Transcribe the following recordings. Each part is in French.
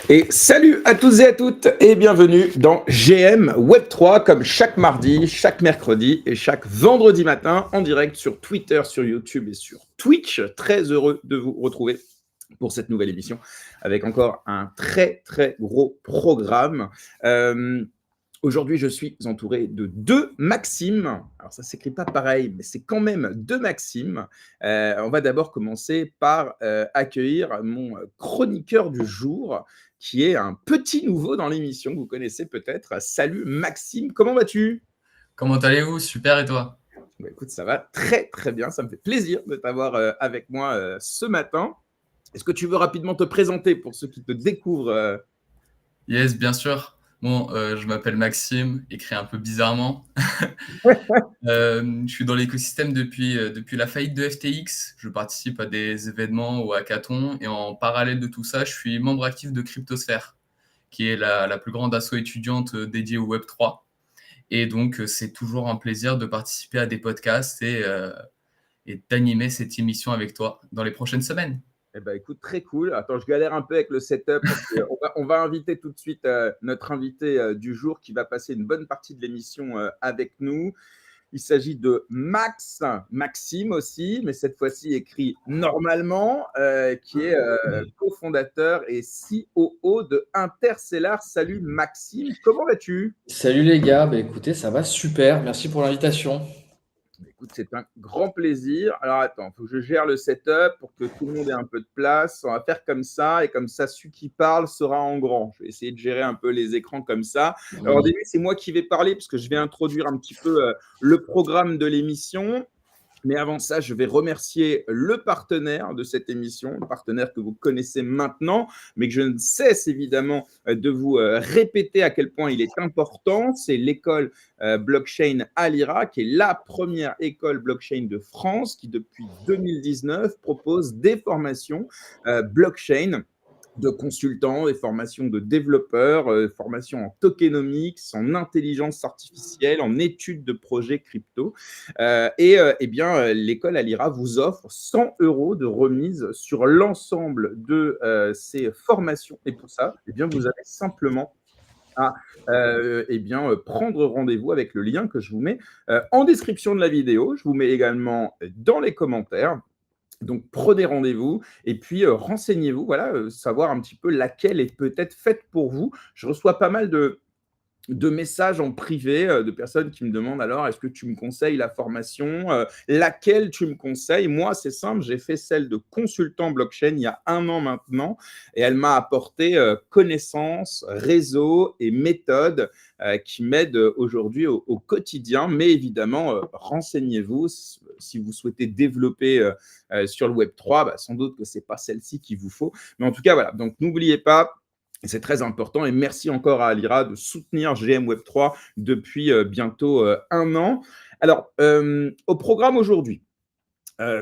Et salut à tous et à toutes et bienvenue dans GM Web3 comme chaque mardi, chaque mercredi et chaque vendredi matin en direct sur Twitter, sur YouTube et sur Twitch. Très heureux de vous retrouver pour cette nouvelle émission avec encore un très très gros programme. Aujourd'hui, je suis entouré de deux Maximes. Alors, ça ne s'écrit pas pareil, mais c'est quand même deux Maximes. On va d'abord commencer par accueillir mon chroniqueur du jour, qui est un petit nouveau dans l'émission, que vous connaissez peut-être. Salut Maxime, comment vas-tu? Comment allez-vous? Super, et toi? Bah, écoute, ça va très très bien. Ça me fait plaisir de t'avoir avec moi ce matin. Est-ce que tu veux rapidement te présenter pour ceux qui te découvrent Yes, bien sûr. Bon, je m'appelle Maxime, écrit un peu bizarrement. Je suis dans l'écosystème depuis la faillite de FTX. Je participe à des événements ou hackathons et en parallèle de tout ça, je suis membre actif de Cryptosphère, qui est la plus grande asso étudiante dédiée au Web3. Et donc, c'est toujours un plaisir de participer à des podcasts et d'animer cette émission avec toi dans les prochaines semaines. Eh ben, écoute, très cool. Attends, je galère un peu avec le setup parce qu'on va inviter tout de suite notre invité du jour qui va passer une bonne partie de l'émission avec nous. Il s'agit de Maxime aussi, mais cette fois-ci écrit normalement, qui est cofondateur et COO de Interstellar. Salut Maxime, comment vas-tu? Salut les gars, écoutez, ça va super, merci pour l'invitation. Écoute, c'est un grand plaisir. Alors attends, il faut que je gère le setup pour que tout le monde ait un peu de place. On va faire comme ça, et comme ça, celui qui parle sera en grand. Je vais essayer de gérer un peu les écrans comme ça. Alors au début, c'est moi qui vais parler, parce que je vais introduire un petit peu le programme de l'émission. Mais avant ça, je vais remercier le partenaire de cette émission, le partenaire que vous connaissez maintenant, mais que je ne cesse évidemment de vous répéter à quel point il est important. C'est l'école blockchain Alira, qui est la première école blockchain de France, qui depuis 2019 propose des formations blockchain de consultants, des formations de développeurs, formations en tokenomics, en intelligence artificielle, en études de projets crypto. Eh bien, l'école Alira vous offre 100 € de remise sur l'ensemble de ces formations. Et pour ça, eh bien, vous avez simplement à prendre rendez-vous avec le lien que je vous mets en description de la vidéo. Je vous mets également dans les commentaires. Donc, prenez rendez-vous et puis renseignez-vous, voilà, savoir un petit peu laquelle est peut-être faite pour vous. Je reçois pas mal de messages en privé de personnes qui me demandent alors est-ce que tu me conseilles la formation, laquelle tu me conseilles. Moi, c'est simple, j'ai fait celle de consultant blockchain il y a 1 an maintenant et elle m'a apporté connaissances, réseau et méthodes qui m'aident aujourd'hui au quotidien. Mais évidemment, renseignez-vous si vous souhaitez développer sur le Web3, sans doute que ce n'est pas celle-ci qu'il vous faut. Mais en tout cas, voilà, donc n'oubliez pas, c'est très important et merci encore à Alira de soutenir GM Web3 depuis bientôt 1 an. Alors, au programme aujourd'hui,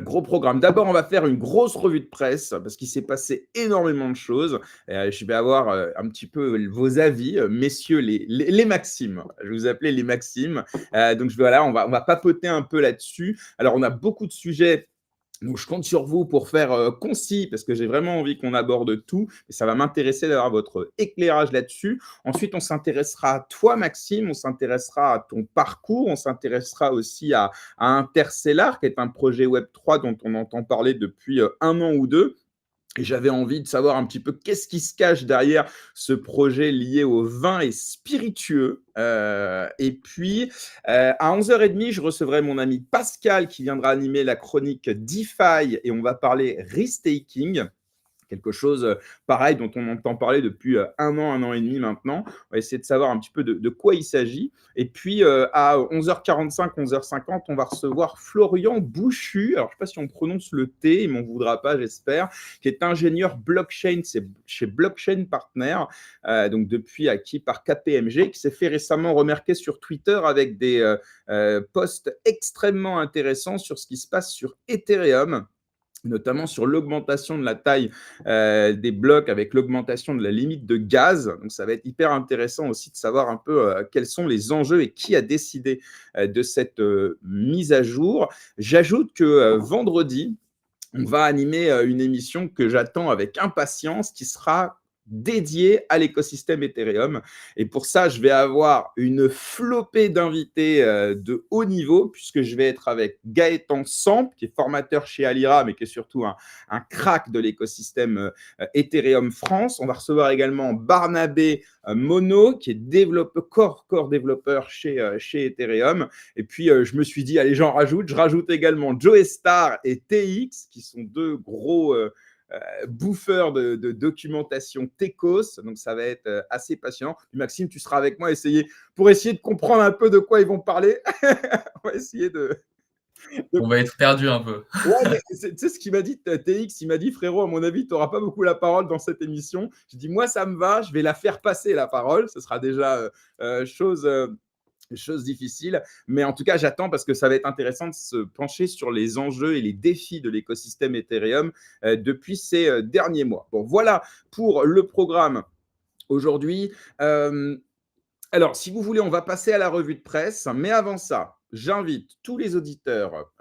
gros programme. D'abord, on va faire une grosse revue de presse parce qu'il s'est passé énormément de choses. Je vais avoir un petit peu vos avis, messieurs les Maximes. Je vais vous appeler les Maximes. Donc, voilà, on va papoter un peu là-dessus. Alors, on a beaucoup de sujets. Donc, je compte sur vous pour faire concis parce que j'ai vraiment envie qu'on aborde tout et ça va m'intéresser d'avoir votre éclairage là-dessus. Ensuite, on s'intéressera à toi, Maxime, on s'intéressera à ton parcours, on s'intéressera aussi à Interstellar, qui est un projet Web3 dont on entend parler depuis 1 an ou deux. Et j'avais envie de savoir un petit peu qu'est-ce qui se cache derrière ce projet lié au vin et spiritueux. Et puis, à 11h30, je recevrai mon ami Pascal qui viendra animer la chronique DeFi et on va parler risk-taking. Quelque chose pareil dont on entend parler depuis 1 an et demi maintenant. On va essayer de savoir un petit peu de quoi il s'agit. Et puis, à 11h45, 11h50, on va recevoir Florian Bouchu. Alors, je ne sais pas si on prononce le T, il ne m'en voudra pas, j'espère, qui est ingénieur blockchain chez Blockchain Partner, donc depuis acquis par KPMG, qui s'est fait récemment remarquer sur Twitter avec des posts extrêmement intéressants sur ce qui se passe sur Ethereum, notamment sur l'augmentation de la taille des blocs avec l'augmentation de la limite de gaz. Donc, ça va être hyper intéressant aussi de savoir un peu quels sont les enjeux et qui a décidé de cette mise à jour. J'ajoute que vendredi, on va animer une émission que j'attends avec impatience qui sera dédié à l'écosystème Ethereum. Et pour ça, je vais avoir une flopée d'invités de haut niveau, puisque je vais être avec Gaëtan Samp, qui est formateur chez Alira, mais qui est surtout un crack de l'écosystème Ethereum France. On va recevoir également Barnabé Mono, qui est core développeur chez Ethereum. Et puis, je me suis dit, allez, je rajoute également Joe Star et TX, qui sont deux gros bouffeur de documentation Techos, donc ça va être assez passionnant. Maxime, tu seras avec moi pour essayer de comprendre un peu de quoi ils vont parler. On va essayer de... On va être perdu un peu. Ouais, mais tu sais ce qu'il m'a dit, TX, il m'a dit, frérot, à mon avis, tu n'auras pas beaucoup la parole dans cette émission. J'ai dit, moi, ça me va, je vais la faire passer, la parole. Ce sera déjà chose difficile, mais en tout cas, j'attends parce que ça va être intéressant de se pencher sur les enjeux et les défis de l'écosystème Ethereum depuis ces derniers mois. Bon, voilà pour le programme aujourd'hui. Alors, si vous voulez, on va passer à la revue de presse, mais avant ça, j'invite tous les auditeurs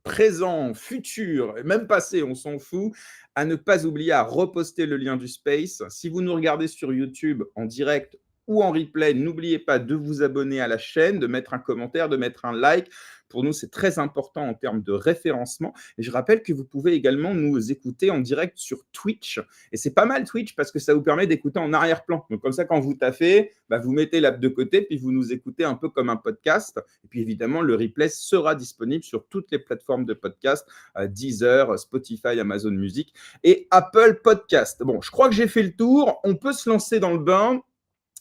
présents, futurs, même passés, on s'en fout, à ne pas oublier à reposter le lien du Space. Si vous nous regardez sur YouTube en direct ou en replay, n'oubliez pas de vous abonner à la chaîne, de mettre un commentaire, de mettre un like. Pour nous, c'est très important en termes de référencement. Et je rappelle que vous pouvez également nous écouter en direct sur Twitch. Et c'est pas mal Twitch parce que ça vous permet d'écouter en arrière-plan. Donc comme ça, quand vous taffez, vous mettez l'app de côté, puis vous nous écoutez un peu comme un podcast. Et puis évidemment, le replay sera disponible sur toutes les plateformes de podcast, Deezer, Spotify, Amazon Music et Apple Podcast. Bon, je crois que j'ai fait le tour. On peut se lancer dans le bain.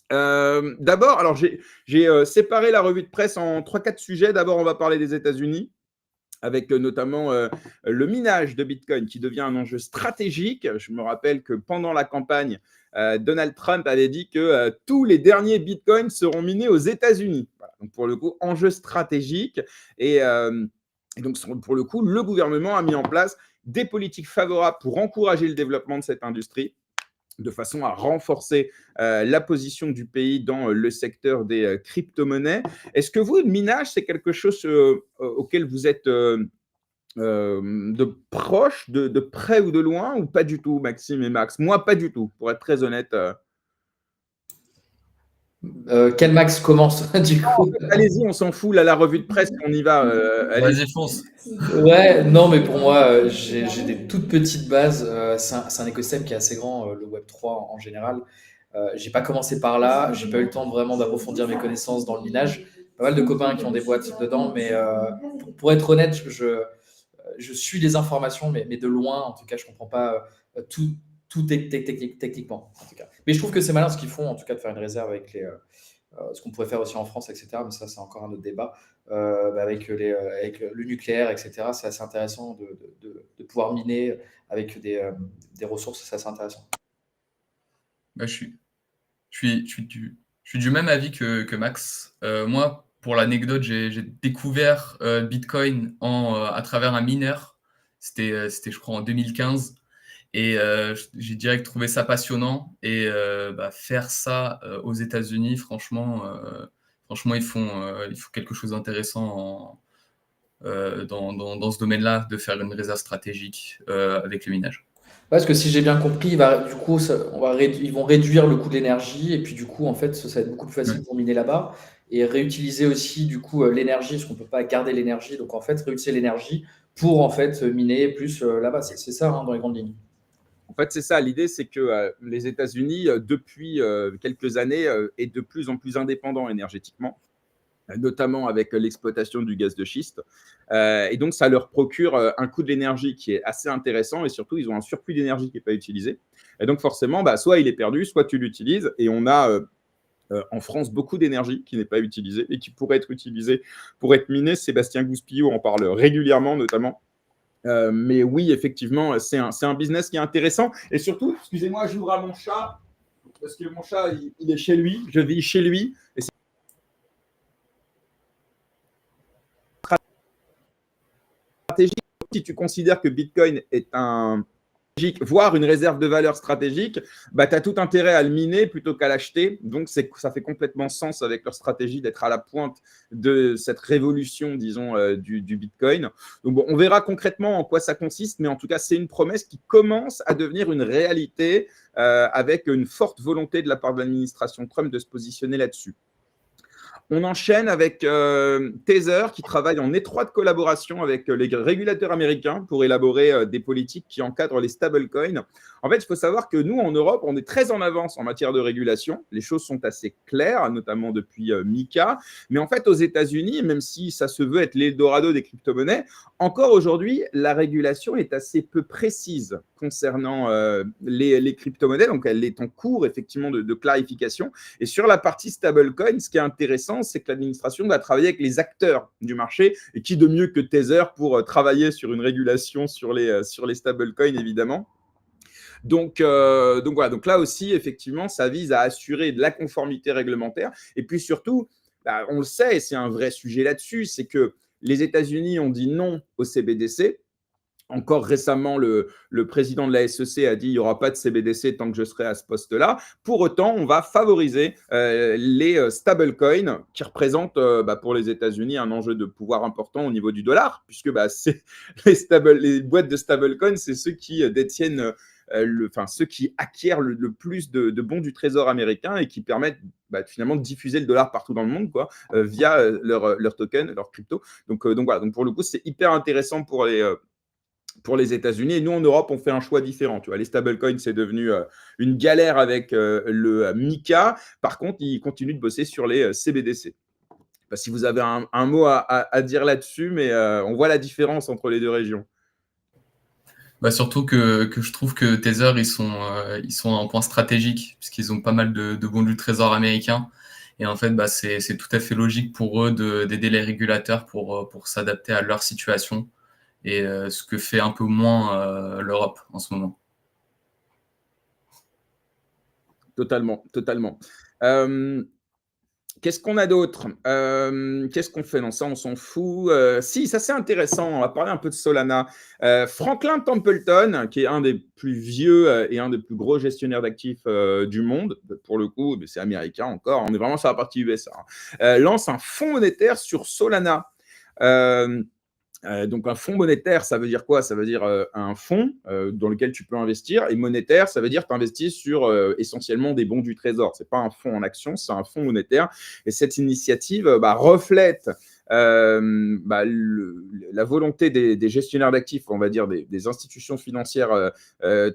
D'abord, alors j'ai séparé la revue de presse en 3-4 sujets. D'abord, on va parler des États-Unis, avec notamment le minage de Bitcoin qui devient un enjeu stratégique. Je me rappelle que pendant la campagne, Donald Trump avait dit que tous les derniers Bitcoins seront minés aux États-Unis. Voilà. Donc pour le coup, enjeu stratégique. Et donc pour le coup, le gouvernement a mis en place des politiques favorables pour encourager le développement de cette industrie, de façon à renforcer la position du pays dans le secteur des crypto-monnaies. Est-ce que vous, le minage, c'est quelque chose auquel vous êtes de proche, de près ou de loin, ou pas du tout, Maxime et Max? Moi, pas du tout, pour être très honnête. Quel Max commence du coup? Allez-y, on s'en fout, là, la revue de presse, on y va. Vas-y, fonce. Ouais, non, mais pour moi, j'ai des toutes petites bases. C'est un écosystème qui est assez grand, le Web3 en général. J'ai pas commencé par là, j'ai pas eu le temps vraiment d'approfondir mes connaissances dans le minage. Pas mal de copains qui ont des boîtes dedans, mais pour être honnête, je suis les informations, mais de loin, en tout cas, je comprends pas tout techniquement, en tout cas. Mais je trouve que c'est malin ce qu'ils font, en tout cas, de faire une réserve avec ce qu'on pourrait faire aussi en France, etc. Mais ça, c'est encore un autre débat. Avec le nucléaire, etc. C'est assez intéressant de pouvoir miner avec des ressources, c'est assez intéressant. Je suis du même avis que Max. Moi, pour l'anecdote, j'ai découvert Bitcoin à travers un mineur. C'était, je crois, en 2015. Et j'ai direct trouvé ça passionnant. Et faire ça aux États-Unis, franchement, ils font quelque chose d'intéressant dans ce domaine-là, de faire une réserve stratégique avec le minage. Parce que si j'ai bien compris, du coup, ils vont réduire le coût de l'énergie et puis du coup, en fait, ça va être beaucoup plus facile pour miner là-bas et réutiliser aussi du coup l'énergie, parce qu'on ne peut pas garder l'énergie. Donc en fait, réutiliser l'énergie pour en fait miner plus là-bas. C'est ça dans les grandes lignes. En fait, c'est ça. L'idée, c'est que les États-Unis, depuis quelques années, est de plus en plus indépendant énergétiquement, notamment avec l'exploitation du gaz de schiste. Et donc, ça leur procure un coût de l'énergie qui est assez intéressant et surtout, ils ont un surplus d'énergie qui n'est pas utilisé. Et donc, forcément, soit il est perdu, soit tu l'utilises. Et on a en France beaucoup d'énergie qui n'est pas utilisée et qui pourrait être utilisée pour être minée. Sébastien Gouspillot en parle régulièrement, notamment. Mais oui, effectivement, c'est un business qui est intéressant. Et surtout, excusez-moi, j'ouvre à mon chat, parce que mon chat, il est chez lui, je vis chez lui. Et c'est stratégique. Si tu considères que Bitcoin est un voire une réserve de valeur stratégique, bah, tu as tout intérêt à le miner plutôt qu'à l'acheter. Donc, ça fait complètement sens avec leur stratégie d'être à la pointe de cette révolution, disons, du Bitcoin. Donc, bon, on verra concrètement en quoi ça consiste, mais en tout cas, c'est une promesse qui commence à devenir une réalité avec une forte volonté de la part de l'administration Trump de se positionner là-dessus. On enchaîne avec Tether qui travaille en étroite collaboration avec les régulateurs américains pour élaborer des politiques qui encadrent les stablecoins. En fait, il faut savoir que nous, en Europe, on est très en avance en matière de régulation. Les choses sont assez claires, notamment depuis MiCA. Mais en fait, aux États-Unis, même si ça se veut être l'Eldorado des crypto-monnaies, encore aujourd'hui, la régulation est assez peu précise concernant les crypto-monnaies. Donc, elle est en cours, effectivement, de clarification. Et sur la partie stablecoin, ce qui est intéressant, c'est que l'administration va travailler avec les acteurs du marché. Et qui de mieux que Tether pour travailler sur une régulation sur les stablecoins, évidemment. Donc voilà, donc là aussi, effectivement, ça vise à assurer de la conformité réglementaire. Et puis surtout, bah, on le sait, et c'est un vrai sujet là-dessus, c'est que les États-Unis ont dit non au CBDC. Encore récemment, le président de la SEC a dit il n'y aura pas de CBDC tant que je serai à ce poste-là. Pour autant, on va favoriser les stablecoins qui représentent pour les États-Unis un enjeu de pouvoir important au niveau du dollar, puisque les boîtes de stablecoins, c'est ceux qui détiennent ceux qui acquièrent le plus de bons du trésor américain et qui permettent finalement de diffuser le dollar partout dans le monde via leur token, leur crypto. Donc voilà, donc pour le coup, c'est hyper intéressant pour les États-Unis. Et nous, en Europe, on fait un choix différent. Tu vois, les stablecoins, c'est devenu une galère avec le MiCA. Par contre, ils continuent de bosser sur les CBDC. Je ne sais pas si vous avez un mot à dire là-dessus, mais on voit la différence entre les deux régions. Surtout que je trouve que Tether, ils sont à un point stratégique, puisqu'ils ont pas mal de bons du trésor américain. Et en fait, c'est tout à fait logique pour eux d'aider les régulateurs pour s'adapter à leur situation. Et ce que fait un peu moins l'Europe en ce moment. Totalement. Qu'est-ce qu'on a d'autre? Qu'est-ce qu'on fait? Non, ça, on s'en fout. Si, ça, c'est intéressant. On va parler un peu de Solana. Franklin Templeton, qui est un des plus vieux et un des plus gros gestionnaires d'actifs du monde, pour le coup, c'est américain encore. On est vraiment sur la partie USA. Lance un fonds monétaire sur Solana. Donc un fonds monétaire, ça veut dire quoi? Ça veut dire un fonds dans lequel tu peux investir, et monétaire, ça veut dire que tu investis sur essentiellement des bons du trésor. Ce n'est pas un fonds en action, c'est un fonds monétaire. Et cette initiative reflète la volonté des gestionnaires d'actifs, on va dire des institutions financières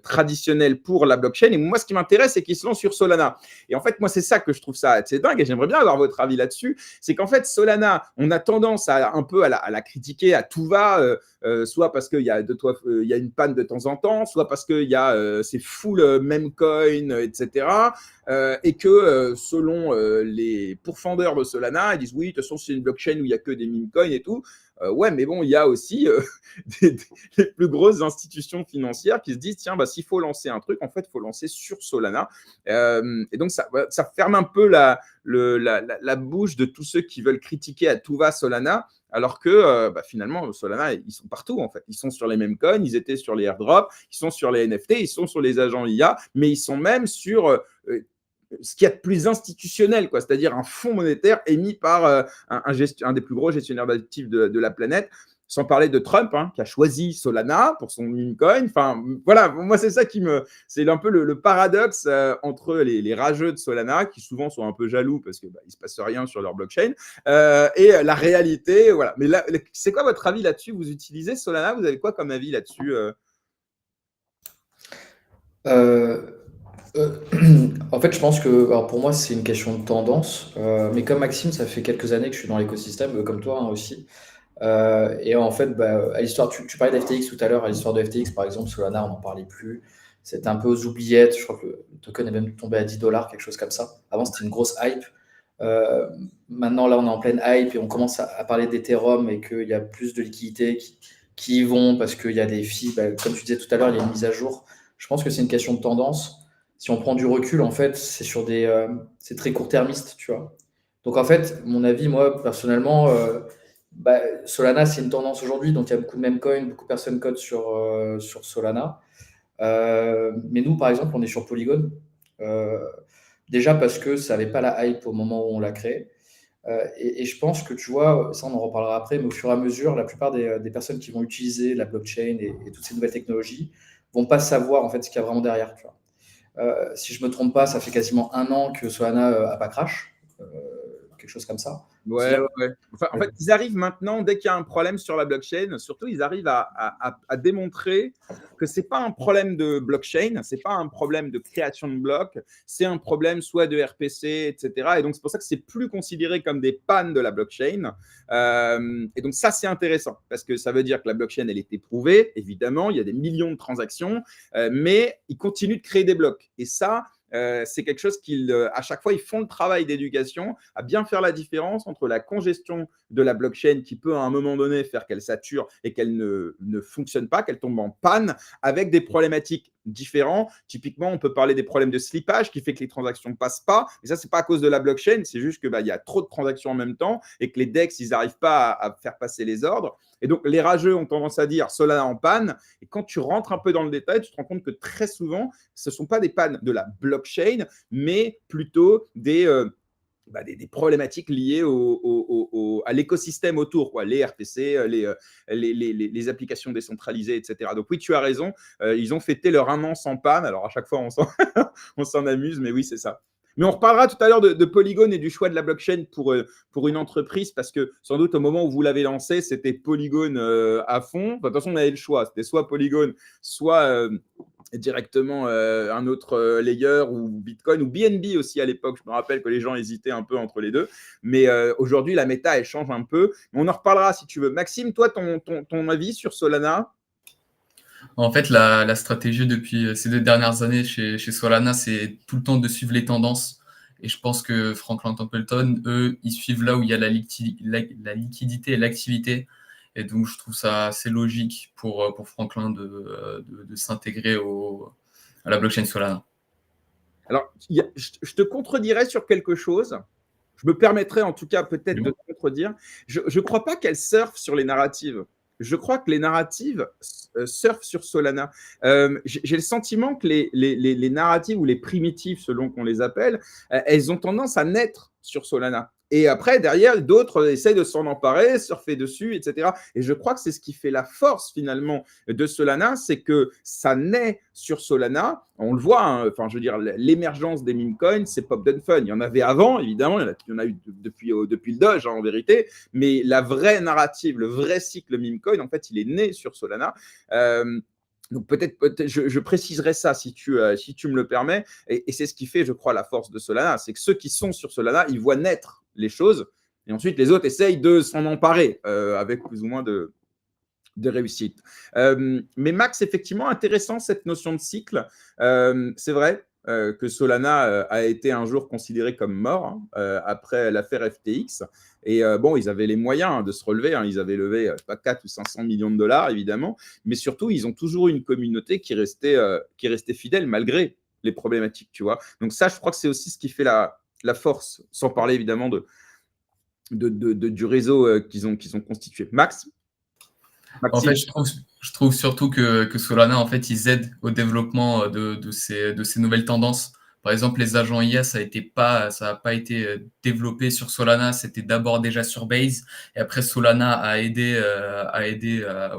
traditionnelles pour la blockchain. Et moi, ce qui m'intéresse, c'est qu'ils se lancent sur Solana. Et en fait, moi, c'est ça que je trouve ça assez dingue, et j'aimerais bien avoir votre avis là-dessus. C'est qu'en fait, Solana, on a tendance un peu à la critiquer à tout va, soit parce qu'il y a une panne de temps en temps, soit parce qu'il y a c'est full meme coin, etc. Et que selon les pourfendeurs de Solana, ils disent oui, de toute façon, c'est une blockchain où il n'y a que des meme coins et tout. Ouais, mais bon, il y a aussi les plus grosses institutions financières qui se disent tiens, s'il faut lancer un truc, en fait, il faut lancer sur Solana. Et donc, ça ferme un peu la bouche de tous ceux qui veulent critiquer à tout va Solana. Alors que finalement, Solana, ils sont partout en fait. Ils sont sur les mêmes coins, ils étaient sur les airdrops, ils sont sur les NFT, ils sont sur les agents IA, mais ils sont même sur ce qu'il y a de plus institutionnel, c'est-à-dire un fonds monétaire émis par un des plus gros gestionnaires d'actifs de la planète. Sans parler de Trump, qui a choisi Solana pour son meme coin. Enfin, voilà, moi, c'est ça c'est un peu le paradoxe entre les rageux de Solana, qui souvent sont un peu jaloux parce qu'il ne se passe rien sur leur blockchain, et la réalité. Voilà. Mais là, c'est quoi votre avis là-dessus? Vous utilisez Solana? Vous avez quoi comme avis là-dessus? En fait, je pense que, alors pour moi, c'est une question de tendance. Mais comme Maxime, ça fait quelques années que je suis dans l'écosystème, comme toi aussi. Et en fait, à l'histoire, tu parlais d'FTX tout à l'heure, à l'histoire de FTX, par exemple, Solana, on n'en parlait plus. C'était un peu aux oubliettes. Je crois que le token est même tombé à $10, quelque chose comme ça. Avant, c'était une grosse hype. Maintenant, là, on est en pleine hype et on commence à parler d'Ethereum et qu'il y a plus de liquidités qui y vont parce qu'il y a des fees. Comme tu disais tout à l'heure, il y a une mise à jour. Je pense que c'est une question de tendance. Si on prend du recul, en fait, c'est sur c'est très court-termiste, tu vois. Donc, en fait, mon avis, moi, personnellement, Solana, c'est une tendance aujourd'hui, donc il y a beaucoup de meme coins, beaucoup de personnes codent sur Solana. Mais nous, par exemple, on est sur Polygon. Euh, Déjà parce que ça n'avait pas la hype au moment où on l'a créé. Et je pense que tu vois, ça on en reparlera après, mais au fur et à mesure, la plupart des personnes qui vont utiliser la blockchain et toutes ces nouvelles technologies vont pas savoir en fait ce qu'il y a vraiment derrière. Tu vois. Si je me trompe pas, ça fait quasiment 1 an que Solana a pas crash, quelque chose comme ça. Ouais, ouais, ouais. Enfin, en fait, ils arrivent maintenant, dès qu'il y a un problème sur la blockchain, surtout, ils arrivent à démontrer que ce n'est pas un problème de blockchain, ce n'est pas un problème de création de blocs, c'est un problème soit de RPC, etc. Et donc, c'est pour ça que c'est plus considéré comme des pannes de la blockchain. Et donc, ça, c'est intéressant parce que ça veut dire que la blockchain, elle est éprouvée, évidemment, il y a des millions de transactions, mais ils continuent de créer des blocs. Et ça, c'est quelque chose à chaque fois, ils font le travail d'éducation à bien faire la différence entre la congestion de la blockchain qui peut à un moment donné faire qu'elle sature et qu'elle ne fonctionne pas, qu'elle tombe en panne, avec des problématiques différentes. Typiquement, on peut parler des problèmes de slippage qui fait que les transactions ne passent pas. Et ça, ce n'est pas à cause de la blockchain, c'est juste qu'il y a trop de transactions en même temps et que les DEX, ils n'arrivent pas à faire passer les ordres. Et donc, les rageux ont tendance à dire Solana en panne. Et quand tu rentres un peu dans le détail, tu te rends compte que très souvent, ce ne sont pas des pannes de la blockchain, mais plutôt des problématiques liées à l'écosystème autour, quoi, les RPC, les applications décentralisées, etc. Donc oui, tu as raison, ils ont fêté leur 1 an sans panne. Alors à chaque fois, on s'en amuse, mais oui, c'est ça. Mais on reparlera tout à l'heure de Polygon et du choix de la blockchain pour une entreprise, parce que sans doute au moment où vous l'avez lancé, c'était Polygon à fond. Enfin, de toute façon, on avait le choix. C'était soit Polygon, soit directement un autre layer ou Bitcoin ou BNB aussi à l'époque. Je me rappelle que les gens hésitaient un peu entre les deux. Mais aujourd'hui, la méta, elle change un peu. On en reparlera si tu veux. Maxime, toi, ton avis sur Solana? En fait, la stratégie depuis ces 2 dernières années chez Solana, c'est tout le temps de suivre les tendances. Et je pense que Franklin Templeton, eux, ils suivent là où il y a la liquidité et l'activité. Et donc, je trouve ça assez logique pour Franklin de s'intégrer à la blockchain Solana. Alors, je te contredirais sur quelque chose. Je me permettrais en tout cas peut-être de te contredire. Je ne crois pas qu'elle surfe sur les narratives. Je crois que les narratives surfent sur Solana. J'ai le sentiment que les narratives ou les primitives, selon qu'on les appelle, elles ont tendance à naître sur Solana. Et après, derrière, d'autres essayent de s'en emparer, surfer dessus, etc. Et je crois que c'est ce qui fait la force, finalement, de Solana, c'est que ça naît sur Solana. On le voit, hein, enfin, je veux dire, l'émergence des meme coins, c'est pop and fun. Il y en avait avant, évidemment, il y en a eu depuis le Doge, hein, en vérité. Mais la vraie narrative, le vrai cycle meme coin, en fait, il est né sur Solana. Donc peut-être je préciserai ça si tu me le permets. Et c'est ce qui fait, je crois, la force de Solana. C'est que ceux qui sont sur Solana, ils voient naître les choses. Et ensuite, les autres essayent de s'en emparer avec plus ou moins de réussite. Mais Max, effectivement, intéressant cette notion de cycle. C'est vrai que Solana a été un jour considéré comme mort après l'affaire FTX. Et bon, ils avaient les moyens de se relever. Ils avaient levé pas 4 ou 500 millions de dollars, évidemment. Mais surtout, ils ont toujours eu une communauté qui restait fidèle malgré les problématiques, tu vois. Donc ça, je crois que c'est aussi ce qui fait la force, sans parler évidemment du réseau qu'ils ont constitué. Max? En fait, je trouve surtout que Solana, en fait, ils aident au développement de ces nouvelles tendances. Par exemple, les agents IA, ça n'a pas été développé sur Solana, c'était d'abord déjà sur Base. Et après, Solana a aidé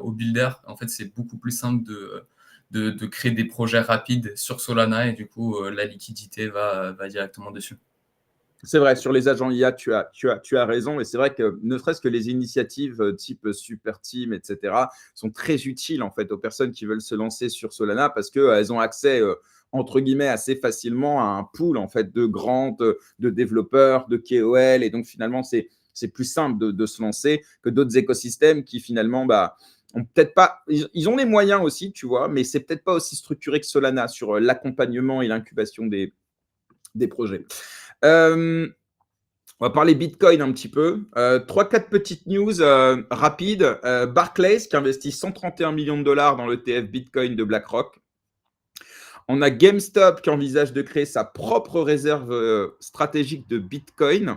aux builders. En fait, c'est beaucoup plus simple de créer des projets rapides sur Solana. Et du coup, la liquidité va directement dessus. C'est vrai, sur les agents IA, tu as raison. Et c'est vrai que ne serait-ce que les initiatives type Super Team, etc., sont très utiles en fait aux personnes qui veulent se lancer sur Solana parce qu'elles ont accès, entre guillemets, assez facilement à un pool en fait, de développeurs, de KOL. Et donc finalement, c'est plus simple de se lancer que d'autres écosystèmes qui finalement ont peut-être pas. Ils ont les moyens aussi, tu vois, mais c'est peut-être pas aussi structuré que Solana sur l'accompagnement et l'incubation des projets. On va parler Bitcoin un petit peu. 3-4 petites news rapides. Barclays qui investit 131 millions de dollars dans l'ETF Bitcoin de BlackRock. On a GameStop qui envisage de créer sa propre réserve stratégique de Bitcoin.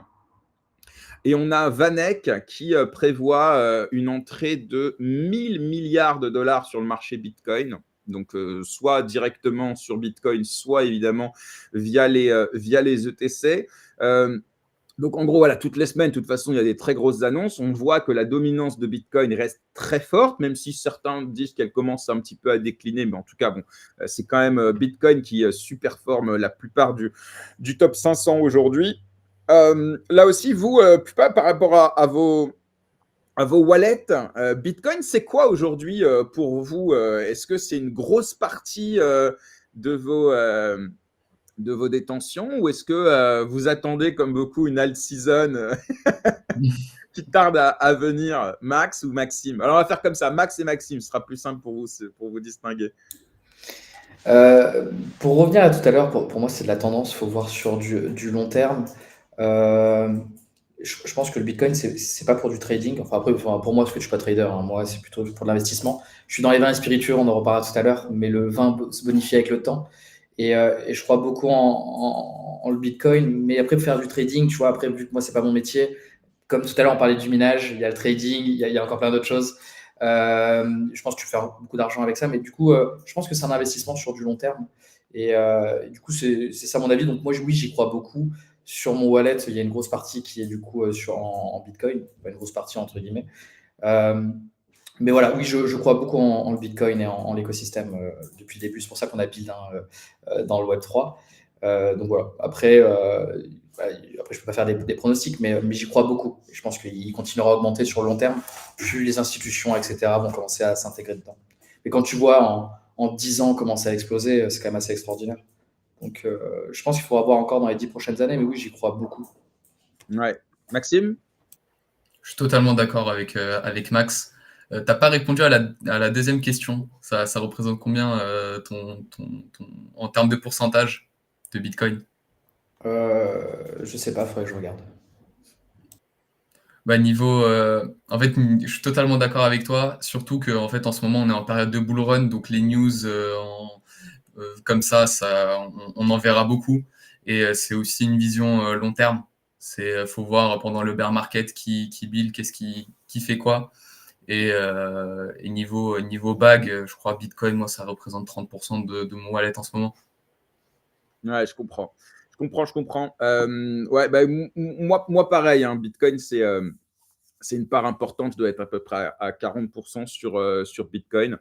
Et on a Vanek qui prévoit une entrée de 1000 milliards de dollars sur le marché Bitcoin. donc soit directement sur Bitcoin, soit évidemment via les ETC. Donc, en gros, voilà, toutes les semaines, de toute façon, il y a des très grosses annonces. On voit que la dominance de Bitcoin reste très forte, même si certains disent qu'elle commence un petit peu à décliner. Mais en tout cas, bon, c'est quand même Bitcoin qui superforme la plupart du top 500 aujourd'hui. Là aussi, vous, Pupa, par rapport à vos wallets, Bitcoin, c'est quoi aujourd'hui pour vous? Est-ce que c'est une grosse partie de vos détentions, ou est-ce que vous attendez comme beaucoup une alt season qui tarde à venir, Max ou Maxime? Alors on va faire comme ça, Max et Maxime, ce sera plus simple pour vous distinguer. Pour revenir à tout à l'heure, pour moi, c'est de la tendance, il faut voir sur du long terme. Je pense que le Bitcoin, c'est pas pour du trading. Enfin, après, pour moi, parce que je suis pas trader, hein, moi, c'est plutôt pour de l'investissement. Je suis dans les vins spiritueux, on en reparlera tout à l'heure, mais le vin se bonifie avec le temps. Et je crois beaucoup en le Bitcoin, mais après, pour faire du trading, tu vois, après, vu que moi, c'est pas mon métier, comme tout à l'heure, on parlait du minage, il y a le trading, il y a encore plein d'autres choses. Je pense que tu peux faire beaucoup d'argent avec ça, mais du coup, je pense que c'est un investissement sur du long terme. Et du coup, c'est ça mon avis. Donc, moi, oui, j'y crois beaucoup. Sur mon wallet, il y a une grosse partie qui est du coup en Bitcoin, pas une grosse partie entre guillemets. Mais voilà, oui, je crois beaucoup en le Bitcoin et en l'écosystème depuis le début. C'est pour ça qu'on a build dans le Web3. Donc voilà, après, je peux pas faire des pronostics, mais j'y crois beaucoup. Je pense qu'il continuera à augmenter sur le long terme, plus les institutions, etc., vont commencer à s'intégrer dedans. Mais quand tu vois en 10 ans comment ça a explosé, c'est quand même assez extraordinaire. Donc je pense qu'il faut avoir encore dans les 10 prochaines années, mais oui, j'y crois beaucoup. Ouais. Maxime? Je suis totalement d'accord avec Max. T'as pas répondu à la deuxième question. Ça représente combien en termes de pourcentage de Bitcoin? Je sais pas, faudrait que je regarde. Bah, en fait, je suis totalement d'accord avec toi, surtout qu'en fait, en ce moment, on est en période de bull run, donc les news comme ça, on en verra beaucoup. Et c'est aussi une vision long terme. Faut voir pendant le bear market qui build, qu'est-ce qui fait quoi. Et niveau bag, je crois Bitcoin, moi, ça représente 30% de mon wallet en ce moment. Ouais, je comprends. Je comprends. Ouais, bah, moi, pareil, hein, Bitcoin, c'est une part importante, je dois être à peu près à 40% sur Bitcoin.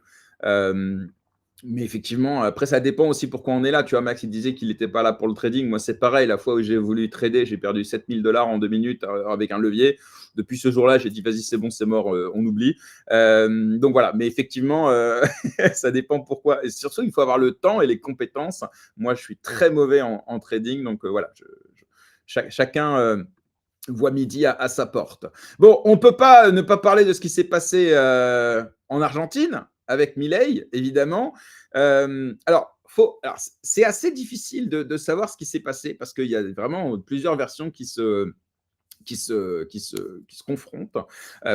Mais effectivement, après, ça dépend aussi pourquoi on est là. Tu vois, Max, il disait qu'il n'était pas là pour le trading. Moi, c'est pareil. La fois où j'ai voulu trader, j'ai perdu 7 000 $ en 2 minutes avec un levier. Depuis ce jour-là, j'ai dit, vas-y, c'est bon, c'est mort, on oublie. Donc voilà, mais effectivement, ça dépend pourquoi. Et surtout, il faut avoir le temps et les compétences. Moi, je suis très mauvais en trading. Donc voilà, chacun voit midi à sa porte. Bon, on ne peut pas ne pas parler de ce qui s'est passé en Argentine avec Milei, évidemment. Alors, c'est assez difficile de savoir ce qui s'est passé parce qu'il y a vraiment plusieurs versions qui se confrontent.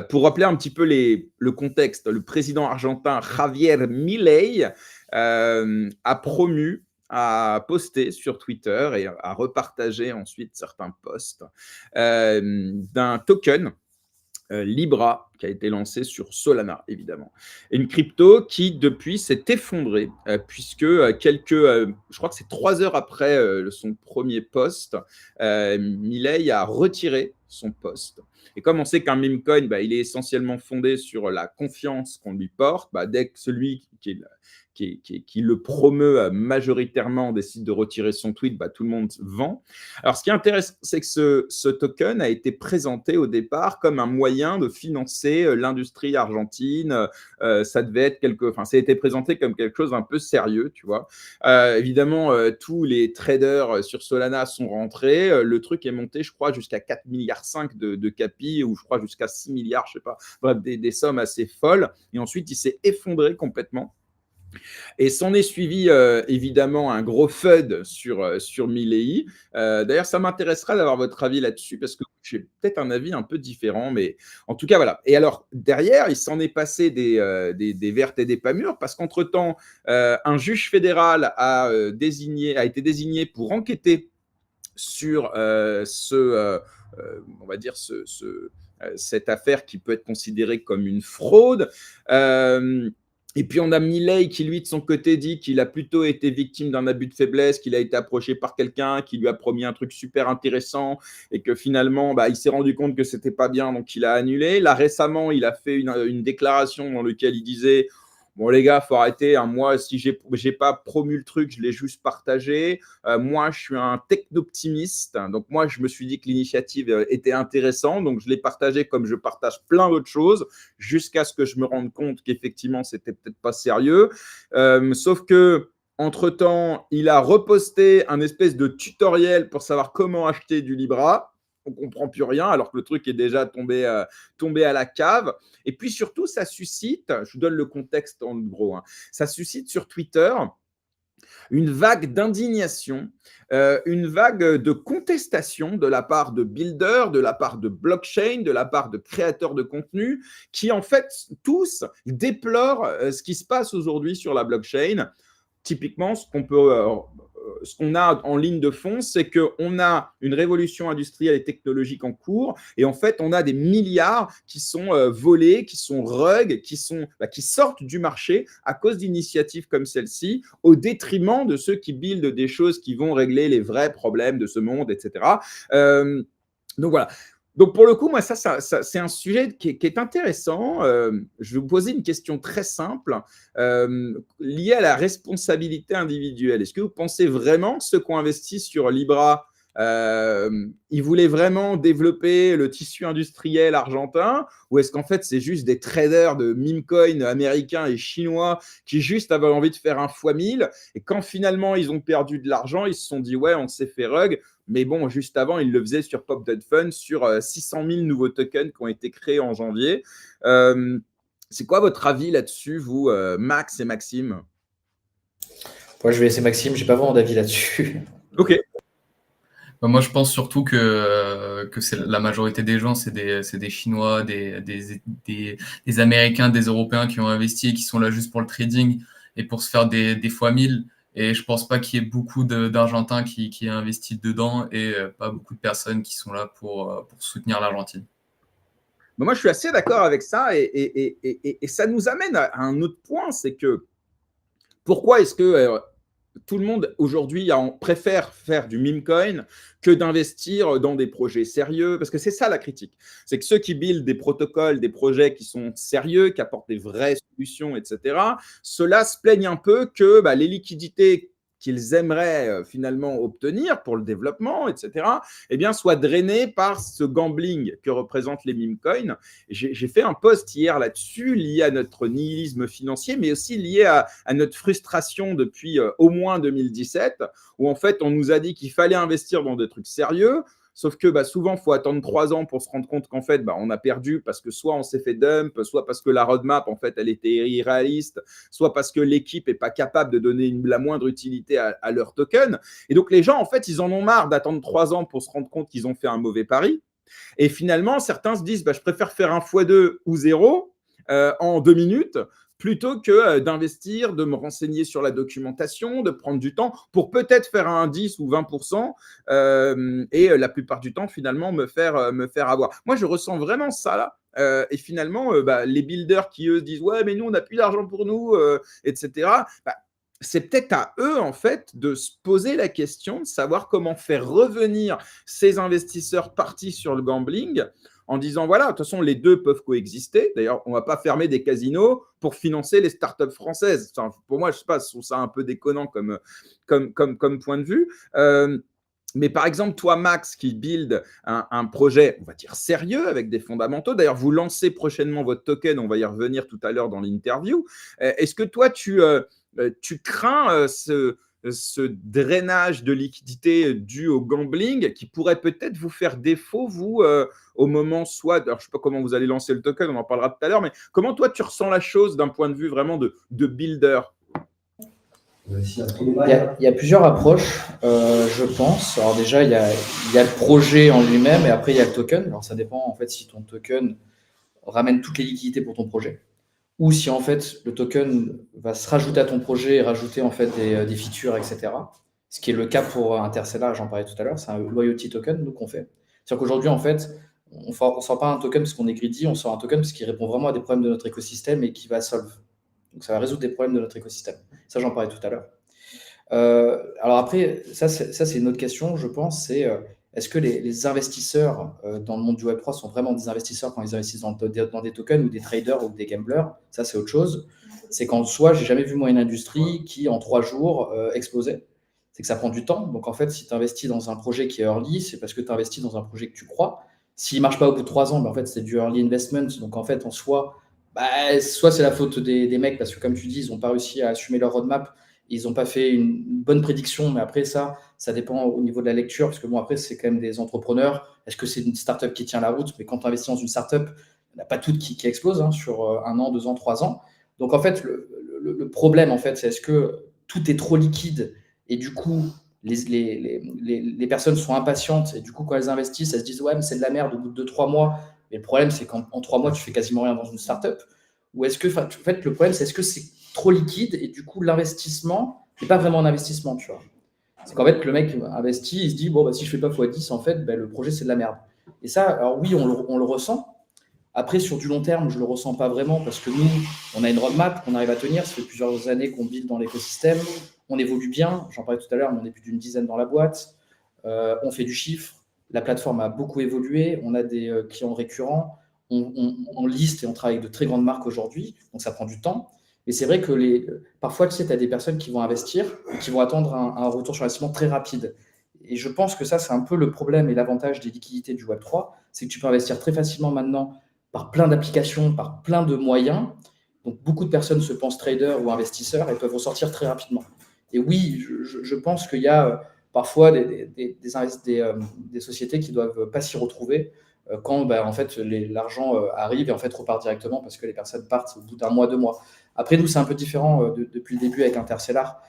Pour rappeler un petit peu le contexte, le président argentin Javier Milei a promu, à poster sur Twitter et à repartager ensuite certains posts d'un token Libra qui a été lancé sur Solana, évidemment. Une crypto qui, depuis, s'est effondrée, puisque je crois que c'est 3 heures après son premier post, Milei a retiré son post. Et comme on sait qu'un meme coin, il est essentiellement fondé sur la confiance qu'on lui porte, dès que celui qui le promeut majoritairement décide de retirer son tweet, tout le monde vend. Alors, ce qui est intéressant, c'est que ce token a été présenté au départ comme un moyen de financer l'industrie argentine. Ça a été présenté comme quelque chose d'un peu sérieux, tu vois. Évidemment, tous les traders sur Solana sont rentrés. Le truc est monté, je crois, jusqu'à 4,5 milliards de capi, ou je crois jusqu'à 6 milliards, je sais pas. Bref, des sommes assez folles. Et ensuite, il s'est effondré complètement. Et s'en est suivi évidemment un gros FUD sur Milei. D'ailleurs, ça m'intéresserait d'avoir votre avis là-dessus parce que j'ai peut-être un avis un peu différent, mais en tout cas, voilà. Et alors, derrière, il s'en est passé des vertes et des pas mûres parce qu'entre-temps, un juge fédéral a été désigné pour enquêter sur on va dire, cette affaire qui peut être considérée comme une fraude. Et puis on a Milei qui, lui, de son côté, dit qu'il a plutôt été victime d'un abus de faiblesse, qu'il a été approché par quelqu'un qui lui a promis un truc super intéressant et que finalement, il s'est rendu compte que c'était pas bien, donc il a annulé. Là, récemment, il a fait une déclaration dans laquelle il disait: bon, les gars, faut arrêter, hein. Moi, si j'ai pas promu le truc, je l'ai juste partagé. Moi, je suis un technoptimiste. Donc, moi, je me suis dit que l'initiative était intéressante. Donc, je l'ai partagé comme je partage plein d'autres choses, jusqu'à ce que je me rende compte qu'effectivement, c'était peut-être pas sérieux. Sauf que, entre-temps, il a reposté un espèce de tutoriel pour savoir comment acheter du Libra. On comprend plus rien, alors que le truc est déjà tombé à la cave. Et puis surtout, ça suscite, je vous donne le contexte en gros, hein, ça suscite sur Twitter une vague d'indignation, une vague de contestation de la part de builders, de la part de blockchain, de la part de créateurs de contenu, qui en fait tous déplorent ce qui se passe aujourd'hui sur la blockchain. Typiquement, ce qu'on a en ligne de fond, c'est qu'on a une révolution industrielle et technologique en cours, et en fait, on a des milliards qui sont volés, qui sont rugs, qui sortent du marché à cause d'initiatives comme celle-ci, au détriment de ceux qui buildent des choses qui vont régler les vrais problèmes de ce monde, etc. Donc voilà. Donc pour le coup, moi, ça c'est un sujet qui est intéressant. Je vais vous poser une question très simple liée à la responsabilité individuelle. Est-ce que vous pensez vraiment que ceux qui ont investi sur Libra, ils voulaient vraiment développer le tissu industriel argentin, ou est-ce qu'en fait c'est juste des traders de meme coin américains et chinois qui juste avaient envie de faire un fois 1000, et quand finalement ils ont perdu de l'argent, ils se sont dit ouais, on s'est fait rug. Mais bon, juste avant, ils le faisaient sur Pop Fun sur 600 000 nouveaux tokens qui ont été créés en janvier. C'est quoi votre avis là-dessus, vous, Max et Maxime? Moi, je vais laisser Maxime, j'ai pas vraiment d'avis là-dessus. Ok. Moi, je pense surtout que c'est la majorité des gens, c'est des Chinois, des Américains, des Européens qui ont investi et qui sont là juste pour le trading et pour se faire des fois 1000. Et je pense pas qu'il y ait beaucoup d'Argentins qui aient investi dedans et pas beaucoup de personnes qui sont là pour soutenir l'Argentine. Moi, je suis assez d'accord avec ça, et ça nous amène à un autre point, c'est que pourquoi est-ce que tout le monde aujourd'hui préfère faire du meme coin que d'investir dans des projets sérieux? Parce que c'est ça la critique. C'est que ceux qui buildent des protocoles, des projets qui sont sérieux, qui apportent des vraies solutions, etc., ceux-là se plaignent un peu que les liquidités qu'ils aimeraient finalement obtenir pour le développement, etc., eh bien, soient drainées par ce gambling que représentent les meme coins. J'ai fait un post hier là-dessus, lié à notre nihilisme financier, mais aussi lié à notre frustration depuis au moins 2017, où en fait, on nous a dit qu'il fallait investir dans des trucs sérieux. Sauf que souvent, il faut attendre 3 ans pour se rendre compte qu'en fait, on a perdu parce que soit on s'est fait dump, soit parce que la roadmap, en fait, elle était irréaliste, soit parce que l'équipe n'est pas capable de donner la moindre utilité à leur token. Et donc, les gens, en fait, ils en ont marre d'attendre 3 ans pour se rendre compte qu'ils ont fait un mauvais pari. Et finalement, certains se disent, je préfère faire un x2 ou 0 en 2 minutes plutôt que d'investir, de me renseigner sur la documentation, de prendre du temps pour peut-être faire un 10 ou 20% et la plupart du temps, finalement, me faire avoir. Moi, je ressens vraiment ça là. Et finalement, les builders qui, eux, se disent « Ouais, mais nous, on n'a plus d'argent pour nous, etc. » c'est peut-être à eux, en fait, de se poser la question de savoir comment faire revenir ces investisseurs partis sur le gambling en disant, voilà, de toute façon, les deux peuvent coexister. D'ailleurs, on ne va pas fermer des casinos pour financer les startups françaises. Enfin, pour moi, je ne sais pas, je trouve ça un peu déconnant comme point de vue. Mais par exemple, toi, Max, qui build un projet, on va dire, sérieux, avec des fondamentaux. D'ailleurs, vous lancez prochainement votre token, on va y revenir tout à l'heure dans l'interview. Est-ce que toi, tu crains ce drainage de liquidité dû au gambling qui pourrait peut-être vous faire défaut, vous, au moment soit, alors je ne sais pas comment vous allez lancer le token, on en parlera tout à l'heure, mais comment toi tu ressens la chose d'un point de vue vraiment de builder? Il y a plusieurs approches, je pense. Alors déjà, il y a le projet en lui-même et après, il y a le token. Alors ça dépend en fait si ton token ramène toutes les liquidités pour ton projet ou si en fait le token va se rajouter à ton projet et rajouter en fait des features, etc. Ce qui est le cas pour Interstellar, j'en parlais tout à l'heure, c'est un loyalty token nous qu'on fait. C'est-à-dire qu'aujourd'hui en fait, on ne sort pas un token parce qu'on est greedy, on sort un token parce qu'il répond vraiment à des problèmes de notre écosystème et qui va solve. Donc, ça va résoudre des problèmes de notre écosystème. Ça, j'en parlais tout à l'heure. Alors après, ça c'est une autre question, je pense, c'est est-ce que les investisseurs dans le monde du Web3 sont vraiment des investisseurs quand ils investissent dans des tokens ou des traders ou des gamblers? Ça, c'est autre chose. C'est qu'en soi, j'ai jamais vu moi une industrie qui, en 3 jours, explosait. C'est que ça prend du temps. Donc en fait, si tu investis dans un projet qui est early, c'est parce que tu investis dans un projet que tu crois. S'il ne marche pas au bout de 3 ans, ben en fait, c'est du early investment. Donc en fait, en soi, soit c'est la faute des mecs, parce que comme tu dis, ils n'ont pas réussi à assumer leur roadmap, ils n'ont pas fait une bonne prédiction, mais après ça dépend au niveau de la lecture, parce que bon, après, c'est quand même des entrepreneurs. Est-ce que c'est une startup qui tient la route? Mais quand tu investis dans une startup, il n'y en a pas toutes qui explosent sur 1 an, 2 ans, 3 ans. Donc en fait, le problème, en fait, c'est est-ce que tout est trop liquide et du coup, les personnes sont impatientes et du coup, quand elles investissent, elles se disent ouais, mais c'est de la merde au bout de 2-3 mois. Mais le problème, c'est qu'en 3 mois, tu fais quasiment rien dans une startup. Ou est-ce que, en fait, le problème, c'est est-ce que c'est trop liquide et du coup, l'investissement n'est pas vraiment un investissement, tu vois. C'est qu'en fait, le mec investit, il se dit bon, bah, si je fais pas x10, en fait, bah, le projet, c'est de la merde. Et ça, alors oui, on le ressent. Après, sur du long terme, je ne le ressens pas vraiment parce que nous, on a une roadmap qu'on arrive à tenir. Ça fait plusieurs années qu'on build dans l'écosystème. On évolue bien. J'en parlais tout à l'heure, mais on est plus d'une dizaine dans la boîte. On fait du chiffre. La plateforme a beaucoup évolué. On a des clients récurrents. On liste et on travaille avec de très grandes marques aujourd'hui. Donc, ça prend du temps. Mais c'est vrai que parfois, tu sais, tu as des personnes qui vont investir et qui vont attendre un retour sur investissement très rapide. Et je pense que ça, c'est un peu le problème et l'avantage des liquidités du Web3. C'est que tu peux investir très facilement maintenant par plein d'applications, par plein de moyens. Donc, beaucoup de personnes se pensent traders ou investisseurs et peuvent ressortir très rapidement. Et oui, je pense qu'il y a parfois des sociétés qui ne doivent pas s'y retrouver quand en fait, l'argent arrive et en fait repart directement parce que les personnes partent au bout d'un mois, 2 mois. Après, nous, c'est un peu différent depuis le début avec Interstellar.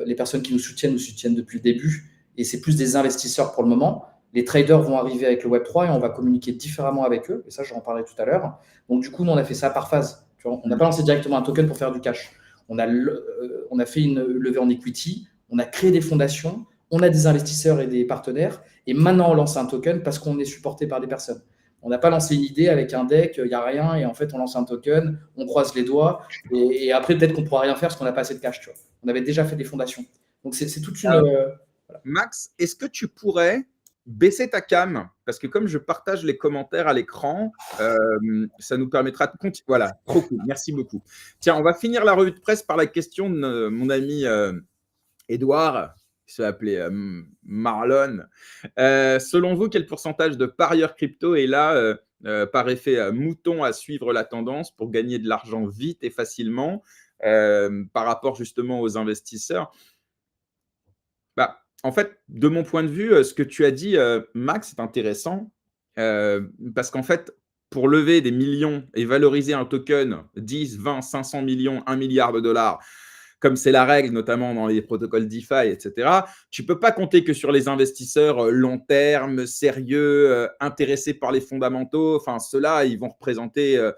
Les personnes qui nous soutiennent depuis le début et c'est plus des investisseurs pour le moment. Les traders vont arriver avec le Web3 et on va communiquer différemment avec eux. Et ça, j'en parlais tout à l'heure. Donc, du coup, nous, on a fait ça par phase. Tu vois, on n'a pas lancé directement un token pour faire du cash. On a fait une levée en equity, on a créé des fondations, on a des investisseurs et des partenaires. Et maintenant, on lance un token parce qu'on est supporté par des personnes. On n'a pas lancé une idée avec un deck, il n'y a rien, et en fait, on lance un token, on croise les doigts, et après, peut-être qu'on ne pourra rien faire parce qu'on n'a pas assez de cash. Tu vois. On avait déjà fait des fondations. Donc, c'est toute une. Voilà. Max, est-ce que tu pourrais baisser ta cam? Parce que comme je partage les commentaires à l'écran, ça nous permettra de continuer. Voilà, trop cool, merci beaucoup. Tiens, on va finir la revue de presse par la question de mon ami Edouard, qui se appelait Marlon. Selon vous, quel pourcentage de parieurs crypto est là par effet mouton à suivre la tendance pour gagner de l'argent vite et facilement par rapport justement aux investisseurs? En fait, de mon point de vue, ce que tu as dit, Max, est intéressant parce qu'en fait, pour lever des millions et valoriser un token 10, 20, 500 millions, 1 milliard de dollars, comme c'est la règle, notamment dans les protocoles DeFi, etc., tu ne peux pas compter que sur les investisseurs long terme, sérieux, intéressés par les fondamentaux. Enfin, ceux-là, ils vont représenter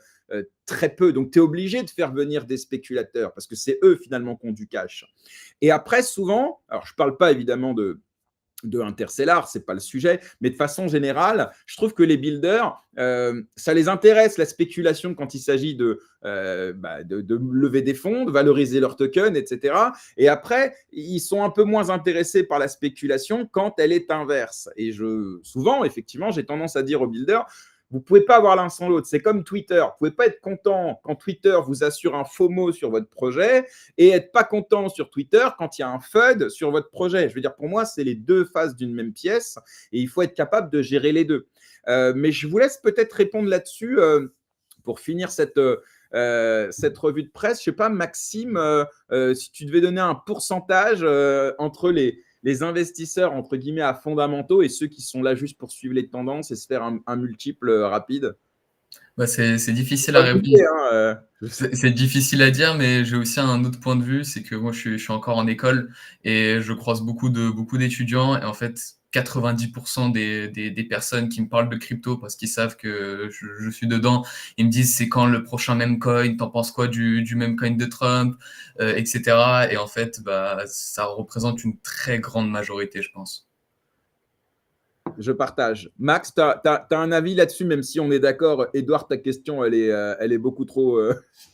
très peu. Donc, tu es obligé de faire venir des spéculateurs parce que c'est eux, finalement, qui ont du cash. Et après, souvent, alors je ne parle pas évidemment de Interstellar, ce n'est pas le sujet, mais de façon générale, je trouve que les builders, ça les intéresse la spéculation quand il s'agit de lever des fonds, de valoriser leurs tokens, etc. Et après, ils sont un peu moins intéressés par la spéculation quand elle est inverse. Et souvent, effectivement, j'ai tendance à dire aux builders, vous ne pouvez pas avoir l'un sans l'autre. C'est comme Twitter. Vous ne pouvez pas être content quand Twitter vous assure un FOMO sur votre projet et être pas content sur Twitter quand il y a un FUD sur votre projet. Je veux dire, pour moi, c'est les deux faces d'une même pièce et il faut être capable de gérer les deux. Mais je vous laisse peut-être répondre là-dessus pour finir cette revue de presse. Je ne sais pas, Maxime, si tu devais donner un pourcentage entre les investisseurs, entre guillemets, à fondamentaux et ceux qui sont là juste pour suivre les tendances et se faire un multiple rapide. C'est difficile à répondre. C'est difficile à dire, mais j'ai aussi un autre point de vue, c'est que moi je suis encore en école et je croise beaucoup d'étudiants et en fait 90% des personnes qui me parlent de crypto parce qu'ils savent que je suis dedans, ils me disent c'est quand le prochain meme coin, t'en penses quoi du meme coin de Trump, etc. Et en fait, ça représente une très grande majorité, je pense. je partage. Max, tu as un avis là-dessus, même si on est d'accord. Edouard, ta question, elle est beaucoup trop,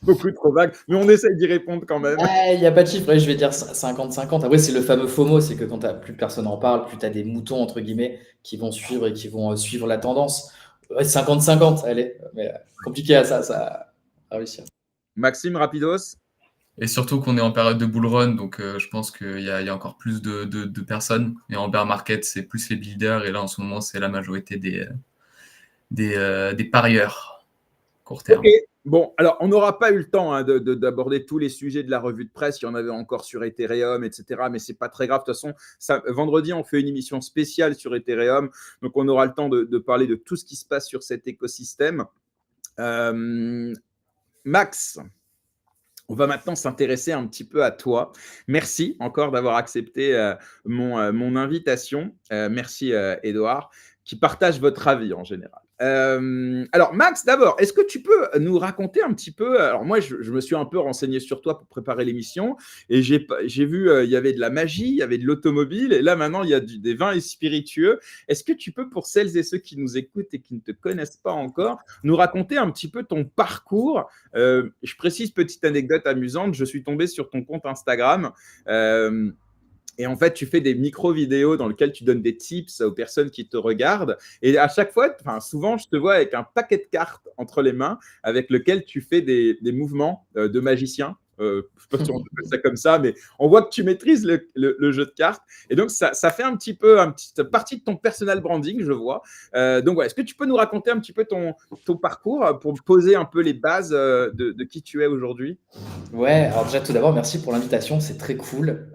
beaucoup trop vague, mais on essaye d'y répondre quand même. Il n'y a pas de chiffre, ouais, je vais dire 50-50. Après, c'est le fameux FOMO, c'est que quand plus personne en parle, plus tu as des moutons, entre guillemets, qui vont suivre et qui vont suivre la tendance. Ouais, 50-50, allez, mais compliqué à ça à réussir. Maxime, rapidos. Et surtout qu'on est en période de bull run, donc je pense qu'il y a encore plus de personnes. Et en bear market, c'est plus les builders. Et là, en ce moment, c'est la majorité des parieurs court terme. Ok. Bon, alors on n'aura pas eu le temps d'aborder tous les sujets de la revue de presse. Il y en avait encore sur Ethereum, etc. Mais c'est pas très grave. De toute façon, vendredi, on fait une émission spéciale sur Ethereum. Donc, on aura le temps de parler de tout ce qui se passe sur cet écosystème. Max, on va maintenant s'intéresser un petit peu à toi. Merci encore d'avoir accepté mon invitation. Merci, Edouard, qui partage votre avis en général. Alors, Max, d'abord, est-ce que tu peux nous raconter un petit peu. Alors, moi, je me suis un peu renseigné sur toi pour préparer l'émission et j'ai vu il y avait de la magie, il y avait de l'automobile et là, maintenant, il y a des vins et spiritueux. Est-ce que tu peux, pour celles et ceux qui nous écoutent et qui ne te connaissent pas encore, nous raconter un petit peu ton parcours? Je précise, petite anecdote amusante, je suis tombé sur ton compte Instagram. Et en fait, tu fais des micro-vidéos dans lesquelles tu donnes des tips aux personnes qui te regardent. Et à chaque fois, souvent, je te vois avec un paquet de cartes entre les mains avec lequel tu fais des mouvements de magicien. Je ne sais pas si on appelle ça comme ça, mais on voit que tu maîtrises le jeu de cartes. Et donc, ça fait un petit peu partie de ton personal branding, je vois. Donc, voilà. Est-ce que tu peux nous raconter un petit peu ton parcours pour poser un peu les bases de qui tu es aujourd'hui? Ouais, alors déjà, tout d'abord, merci pour l'invitation, c'est très cool.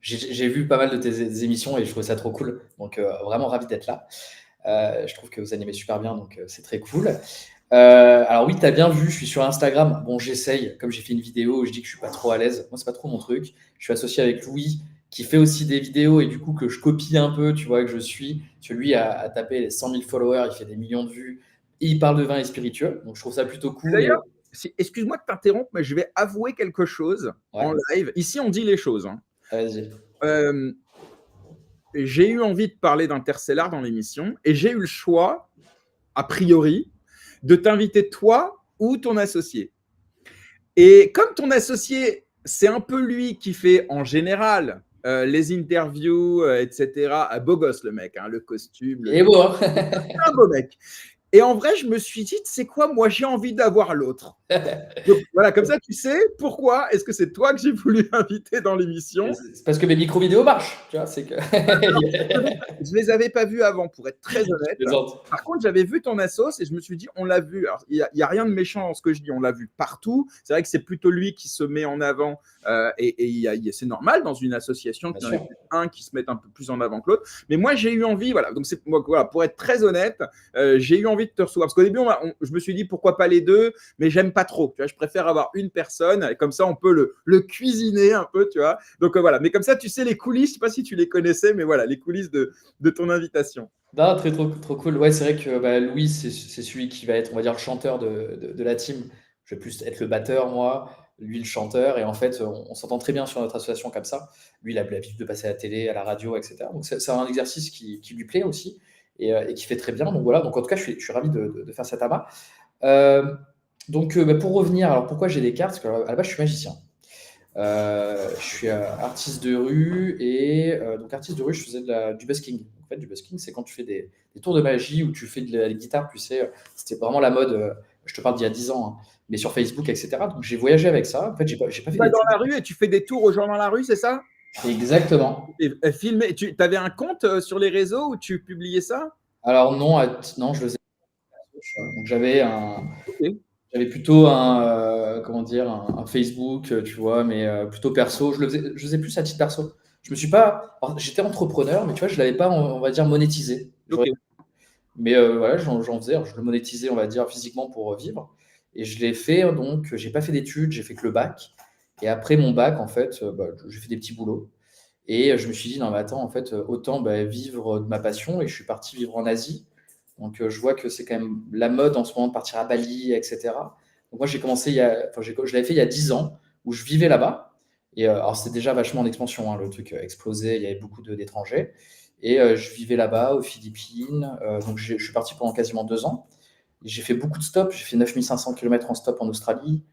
J'ai vu pas mal de tes émissions et je trouve ça trop cool. Donc, vraiment ravi d'être là. Je trouve que vous animez super bien, donc c'est très cool. Alors oui, tu as bien vu, je suis sur Instagram. Bon, j'essaye, comme j'ai fait une vidéo, je dis que je suis pas trop à l'aise. Moi, c'est pas trop mon truc. Je suis associé avec Louis, qui fait aussi des vidéos et du coup que je copie un peu, tu vois, que je suis. Celui a tapé les 100 000 followers, il fait des millions de vues et il parle de vin et spiritueux. Donc, je trouve ça plutôt cool. D'ailleurs, excuse-moi de t'interrompre, mais je vais avouer quelque chose en live. Ici, on dit les choses. Hein. Vas-y. J'ai eu envie de parler d'Interstellar dans l'émission et j'ai eu le choix, a priori, de t'inviter toi ou ton associé. Et comme ton associé, c'est un peu lui qui fait en général les interviews, etc. Beau gosse le mec, hein, le costume. Et bon, hein. Un beau mec. Et en vrai, je me suis dit, tu sais quoi, moi j'ai envie d'avoir l'autre. Donc voilà, comme ça tu sais pourquoi est-ce que c'est toi que j'ai voulu inviter dans l'émission. C'est parce que mes micro-vidéos marchent, tu vois, c'est que. Je les avais pas vus avant, pour être très honnête. Par contre, j'avais vu ton assos et je me suis dit, on l'a vu. Alors, il y a rien de méchant dans ce que je dis, on l'a vu partout. C'est vrai que c'est plutôt lui qui se met en avant et c'est normal dans une association qu'il y en ait un qui se mette un peu plus en avant que l'autre. Mais moi, j'ai eu envie, voilà. Donc voilà, pour être très honnête, j'ai eu envie de te recevoir parce qu'au début, je me suis dit pourquoi pas les deux, mais j'aime pas trop. Tu vois, je préfère avoir une personne et comme ça, on peut le cuisiner un peu, tu vois. Donc voilà. Mais comme ça, tu sais les coulisses. Je sais pas si tu les connaissais, mais voilà, les coulisses de ton invitation. Non, trop cool. Ouais, c'est vrai que Louis, c'est celui qui va être, on va dire, le chanteur de la team. Je vais plus être le batteur, moi, lui le chanteur. Et en fait, on s'entend très bien sur notre association comme ça. Lui, il a l'habitude de passer à la télé, à la radio, etc. Donc, c'est un exercice qui lui plaît aussi et qui fait très bien. Donc, voilà. Donc, en tout cas, je suis ravi de faire cet amas. Donc, pour revenir, alors pourquoi j'ai des cartes? Parce qu'à la base, je suis magicien. Je suis artiste de rue et donc artiste de rue, je faisais du busking. En fait, du busking, c'est quand tu fais des tours de magie ou tu fais de la guitare, tu sais, c'était vraiment la mode, je te parle d'il y a 10 ans, hein, mais sur Facebook, etc. Donc j'ai voyagé avec ça. En fait, j'ai pas fait Tu vas dans la rue et tu fais des tours aux gens dans la rue, c'est ça? Exactement. Et filmer, tu avais un compte sur les réseaux où tu publiais ça? Alors non, je le faisais. Donc j'avais plutôt un Facebook, tu vois, mais plutôt perso. Je le faisais plus à titre perso. Je me suis pas. Alors, j'étais entrepreneur, mais tu vois, je l'avais pas, on va dire, monétisé. Mais voilà, j'en faisais. Alors, je le monétisais, on va dire, physiquement pour vivre. Et je l'ai fait, donc, j'ai pas fait d'études, j'ai fait que le bac. Et après mon bac, en fait, j'ai fait des petits boulots. Et je me suis dit, non, mais attends, en fait, autant vivre de ma passion. Et je suis parti vivre en Asie. Donc, je vois que c'est quand même la mode en ce moment de partir à Bali, etc. Donc, moi, j'ai commencé je l'avais fait il y a 10 ans, où je vivais là-bas. Et alors, c'était déjà vachement en expansion, hein, le truc explosait, il y avait beaucoup d'étrangers. Et je vivais là-bas, aux Philippines. Donc, je suis parti pendant quasiment 2 ans. J'ai fait beaucoup de stops. J'ai fait 9500 km en stop en Australie.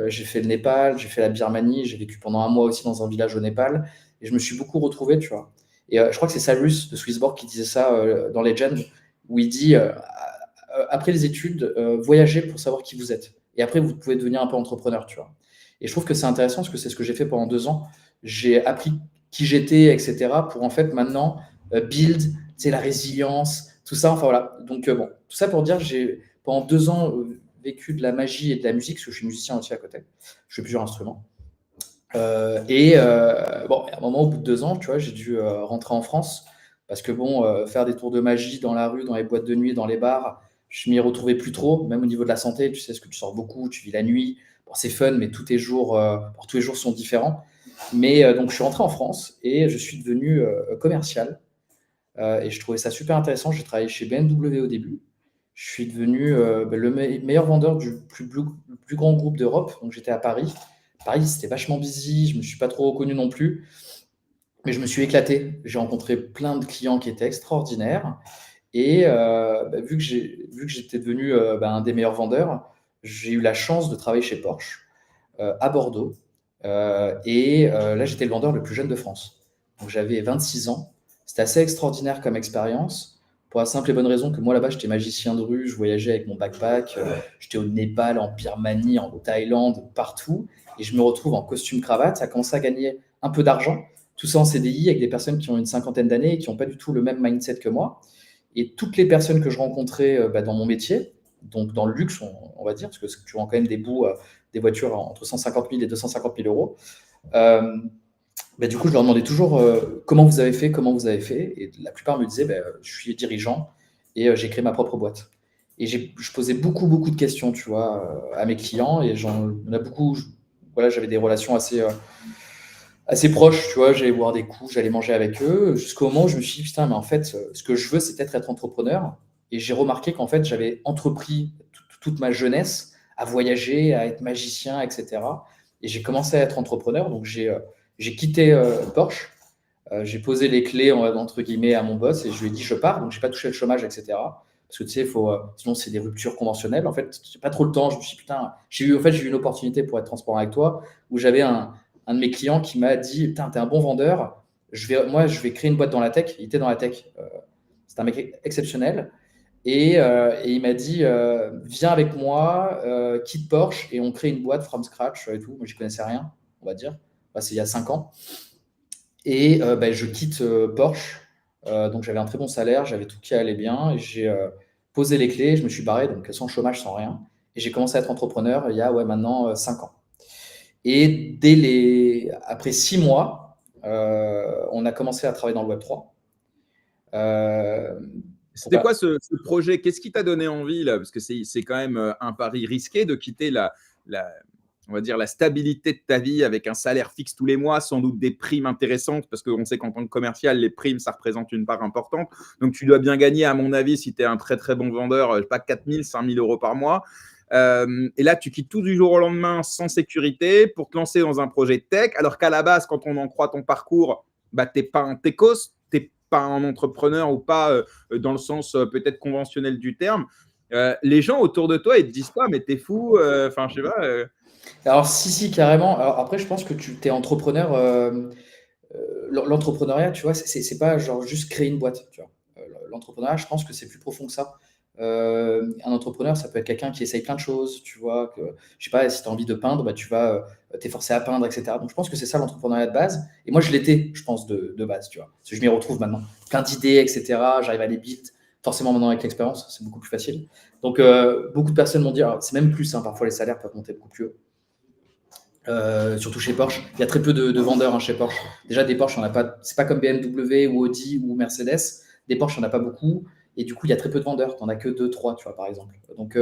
J'ai fait le Népal, j'ai fait la Birmanie. J'ai vécu pendant un mois aussi dans un village au Népal. Et je me suis beaucoup retrouvé, tu vois. Et je crois que c'est Cyrus de Swissborg qui disait ça dans Legend, où il dit après les études, voyagez pour savoir qui vous êtes. Et après, vous pouvez devenir un peu entrepreneur, tu vois. Et je trouve que c'est intéressant parce que c'est ce que j'ai fait pendant 2 ans. J'ai appris qui j'étais, etc. pour en fait maintenant build, tu sais, la résilience, tout ça. Enfin voilà. Donc bon, tout ça pour dire, j'ai pendant 2 ans vécu de la magie et de la musique, parce que je suis musicien aussi à côté. Je fais plusieurs instruments. Bon, à un moment, au bout de 2 ans, tu vois, j'ai dû rentrer en France parce que bon, faire des tours de magie dans la rue, dans les boîtes de nuit, dans les bars, je m'y retrouvais plus trop, même au niveau de la santé. Tu sais, ce que tu sors beaucoup, tu vis la nuit. Bon, c'est fun, mais tous les jours sont différents. Mais donc, je suis rentré en France et je suis devenu commercial. Et je trouvais ça super intéressant. J'ai travaillé chez BMW au début. Je suis devenu le meilleur vendeur du plus grand groupe d'Europe. Donc, j'étais à Paris. Paris, c'était vachement busy. Je ne me suis pas trop reconnu non plus. Mais je me suis éclaté. J'ai rencontré plein de clients qui étaient extraordinaires. Et vu que j'étais devenu un des meilleurs vendeurs, j'ai eu la chance de travailler chez Porsche à Bordeaux. Là, j'étais le vendeur le plus jeune de France. Donc, j'avais 26 ans. C'était assez extraordinaire comme expérience. Pour la simple et bonne raison que moi, là-bas, j'étais magicien de rue. Je voyageais avec mon backpack. J'étais au Népal, en Birmanie, en Thaïlande, partout. Et je me retrouve en costume cravate. Ça a commencé à gagner un peu d'argent. Tout ça en CDI avec des personnes qui ont une cinquantaine d'années et qui n'ont pas du tout le même mindset que moi. Et toutes les personnes que je rencontrais dans mon métier, donc dans le luxe, on va dire, parce que tu vends quand même des bouts, des voitures entre 150 000 et 250 000 euros. Du coup, je leur demandais toujours comment vous avez fait. Et la plupart me disaient, je suis dirigeant et j'ai créé ma propre boîte. Et je posais beaucoup, beaucoup de questions, tu vois, à mes clients. Et il y en a beaucoup, voilà, j'avais des relations assez proches, tu vois, j'allais boire des coups, j'allais manger avec eux, jusqu'au moment où je me suis dit, putain, mais en fait, ce que je veux, c'est peut-être être entrepreneur. Et j'ai remarqué qu'en fait, j'avais entrepris toute ma jeunesse à voyager, à être magicien, etc. Et j'ai commencé à être entrepreneur, donc j'ai quitté Porsche, j'ai posé les clés, entre guillemets, à mon boss, et je lui ai dit, je pars, donc j'ai pas touché le chômage, etc. Parce que tu sais, sinon c'est des ruptures conventionnelles. En fait, j'ai pas trop le temps. Je me suis dit, putain, j'ai eu une opportunité pour être transparent avec toi, où j'avais un de mes clients qui m'a dit, putain, t'es un bon vendeur, je vais créer une boîte dans la tech. Il était dans la tech. C'est un mec exceptionnel. Et il m'a dit, viens avec moi, quitte Porsche, et on crée une boîte from scratch et tout. Moi, je connaissais rien, on va dire. C'est il y a 5 ans. Et je quitte Porsche. Donc, j'avais un très bon salaire, j'avais tout qui allait bien. Et j'ai posé les clés, je me suis barré, donc sans chômage, sans rien. Et j'ai commencé à être entrepreneur il y a maintenant 5 ans. Et après 6 mois, on a commencé à travailler dans le Web3. C'était quoi ce projet? Qu'est-ce qui t'a donné envie là? Parce que c'est quand même un pari risqué de quitter on va dire la stabilité de ta vie avec un salaire fixe tous les mois, sans doute des primes intéressantes, parce qu'on sait qu'en tant que commercial, les primes, ça représente une part importante. Donc, tu dois bien gagner, à mon avis, si tu es un très, très bon vendeur, je sais pas, 4 000, 5 000 euros par mois. Et là, tu quittes tout du jour au lendemain sans sécurité pour te lancer dans un projet tech, alors qu'à la base, quand on en croit ton parcours, tu n'es pas un techos, tu n'es pas un entrepreneur ou pas dans le sens peut-être conventionnel du terme. Les gens autour de toi, ils te disent pas, mais t'es fou, enfin, je sais pas. Alors, si, carrément. Alors, après, je pense que tu es entrepreneur. L'entrepreneuriat, tu vois, c'est pas genre juste créer une boîte. Tu vois. L'entrepreneuriat, je pense que c'est plus profond que ça. Un entrepreneur, ça peut être quelqu'un qui essaye plein de choses. Tu vois, je sais pas, si tu as envie de peindre, tu vas t'es forcé à peindre, etc. Donc, je pense que c'est ça l'entrepreneuriat de base. Et moi, je l'étais, je pense, de base. Tu vois. Parce que je m'y retrouve maintenant. Plein d'idées, etc. J'arrive à les build. Forcément, maintenant, avec l'expérience, c'est beaucoup plus facile. Donc, beaucoup de personnes m'ont dit, c'est même plus, parfois les salaires peuvent monter beaucoup plus haut. Surtout chez Porsche, il y a très peu de vendeurs chez Porsche. Déjà, des Porsche, on n'a pas. C'est pas comme BMW ou Audi ou Mercedes. Des Porsche, on n'a pas beaucoup. Et du coup, il y a très peu de vendeurs. Tu n'en as que 2, 3, tu vois, par exemple. Donc,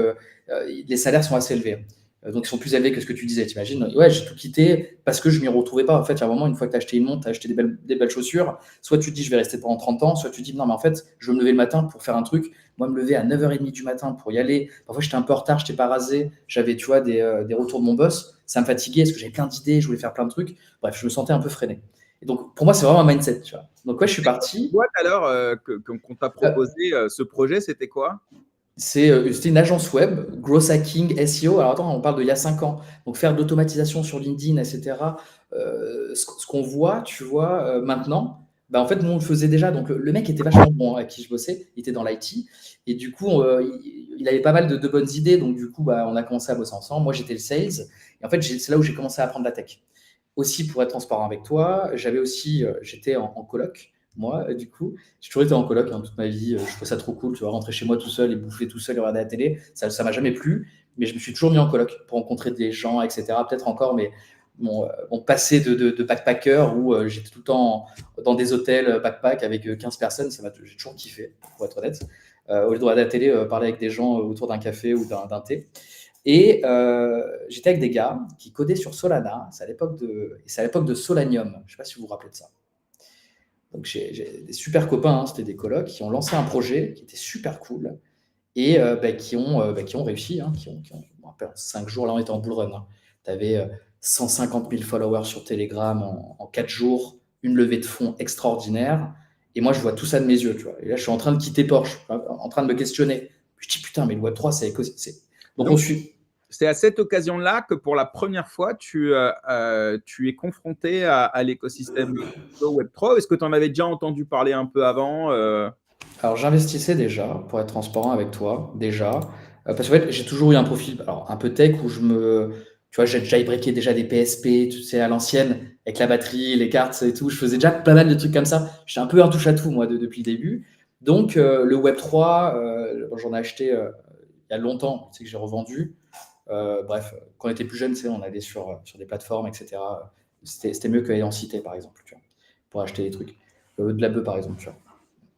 les salaires sont assez élevés. Donc, ils sont plus élevés que ce que tu disais, t'imagines. Ouais, j'ai tout quitté parce que je ne m'y retrouvais pas. En fait, il y a un moment, une fois que tu as acheté une montre, tu as acheté des belles chaussures, soit tu te dis, je vais rester pendant 30 ans, soit tu te dis, non, mais en fait, je veux me lever le matin pour faire un truc. Moi, me lever à 9h30 du matin pour y aller. Parfois, j'étais un peu en retard, je n'étais pas rasé. J'avais, tu vois, des retours de mon boss. Ça me fatiguait parce que j'avais plein d'idées, je voulais faire plein de trucs. Bref, je me sentais un peu freiné. Et donc, pour moi, c'est vraiment un mindset, tu vois. Donc, ouais, je suis Cette parti. boîte alors qu'on t'a proposé, ce projet, c'était quoi? C'était une agence web, growth hacking, SEO. Alors attends, on parle d'il y a 5 ans. Donc faire de l'automatisation sur LinkedIn, etc. Ce qu'on voit, tu vois, maintenant, bah, en fait, nous, on le faisait déjà. Donc le mec était vachement bon, avec qui je bossais. Il était dans l'IT. Et du coup, il avait pas mal de bonnes idées. Donc du coup, bah, on a commencé à bosser ensemble. Moi, j'étais le sales. Et en fait, c'est là où j'ai commencé à apprendre la tech. Aussi, pour être transparent avec toi, j'étais en coloc. Moi, du coup, j'ai toujours été en coloc toute ma vie. Je trouvais ça trop cool, tu vois, rentrer chez moi tout seul et bouffer tout seul et regarder la télé. Ça m'a jamais plu, mais je me suis toujours mis en coloc pour rencontrer des gens, etc. Peut-être encore, mais mon passé de backpacker où j'étais tout le temps dans des hôtels backpack avec 15 personnes, j'ai toujours kiffé, pour être honnête. Au lieu de regarder la télé, parler avec des gens autour d'un café ou d'un thé. Et j'étais avec des gars qui codaient sur Solana. C'est à l'époque de Solanium. Je ne sais pas si vous vous rappelez de ça. Donc j'ai des super copains, hein, c'était des colocs, qui ont lancé un projet qui était super cool et qui ont réussi. Hein, je me rappelle, en 5 jours, là on était en bull run. Hein. Tu avais 150 000 followers sur Telegram en 4 jours, une levée de fonds extraordinaire. Et moi, je vois tout ça de mes yeux. Tu vois. Et là, je suis en train de quitter Porsche, en train de me questionner. Je dis putain, mais le Web3, Donc on suit. C'est à cette occasion-là que pour la première fois, tu es confronté à l'écosystème Web3. Est-ce que tu en avais déjà entendu parler un peu avant Alors, j'investissais déjà, pour être transparent avec toi, déjà. Parce qu'en fait, j'ai toujours eu un profil, alors un peu tech, où tu vois, j'ai jailbreaké déjà des PSP, tu sais, à l'ancienne, avec la batterie, les cartes et tout. Je faisais déjà pas mal de trucs comme ça. J'étais un peu un touche-à-tout, moi, depuis le début. Donc, le Web3, j'en ai acheté il y a longtemps, tu sais, que j'ai revendu. Bref, quand on était plus jeune, tu sais, on allait sur des plateformes, etc. C'était mieux qu'aller en cité, par exemple, tu vois, pour acheter des trucs. De la bœuf, par exemple, tu vois.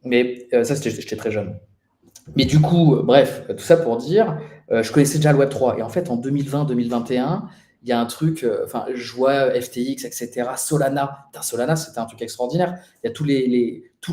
Mais ça, j'étais très jeune. Mais du coup, bref, tout ça pour dire, je connaissais déjà le Web3. Et en fait, en 2020-2021, il y a un truc, je vois FTX, etc., Solana. Putain, Solana, c'était un truc extraordinaire. Il y a tous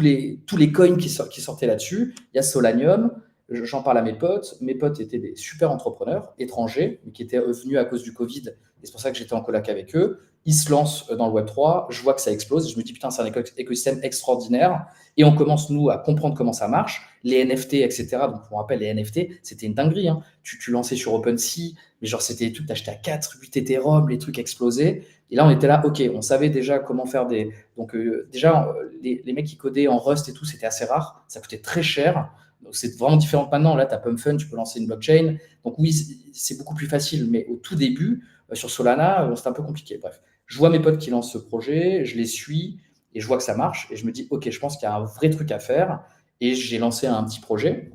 les coins qui sortaient là-dessus. Il y a Solanium. J'en parle à mes potes. Mes potes étaient des super entrepreneurs étrangers, mais qui étaient venus à cause du Covid. Et c'est pour ça que j'étais en coloc avec eux. Ils se lancent dans le Web3. Je vois que ça explose. Je me dis, putain, c'est un écosystème extraordinaire. Et on commence, nous, à comprendre comment ça marche. Les NFT, etc. Donc, on rappelle, les NFT, c'était une dinguerie. Hein. Tu lançais sur OpenSea, mais genre, c'était des trucs, t'achetais à 4, 8 Ethereum, les trucs explosaient. Et là, on était là, OK, on savait déjà comment faire des. Donc, déjà, les mecs qui codaient en Rust et tout, c'était assez rare. Ça coûtait très cher. Donc, c'est vraiment différent que maintenant. Là, tu as PumpFun, tu peux lancer une blockchain. Donc, oui, c'est beaucoup plus facile. Mais au tout début, sur Solana, c'était un peu compliqué. Bref, je vois mes potes qui lancent ce projet, je les suis et je vois que ça marche. Et je me dis, OK, je pense qu'il y a un vrai truc à faire. Et j'ai lancé un petit projet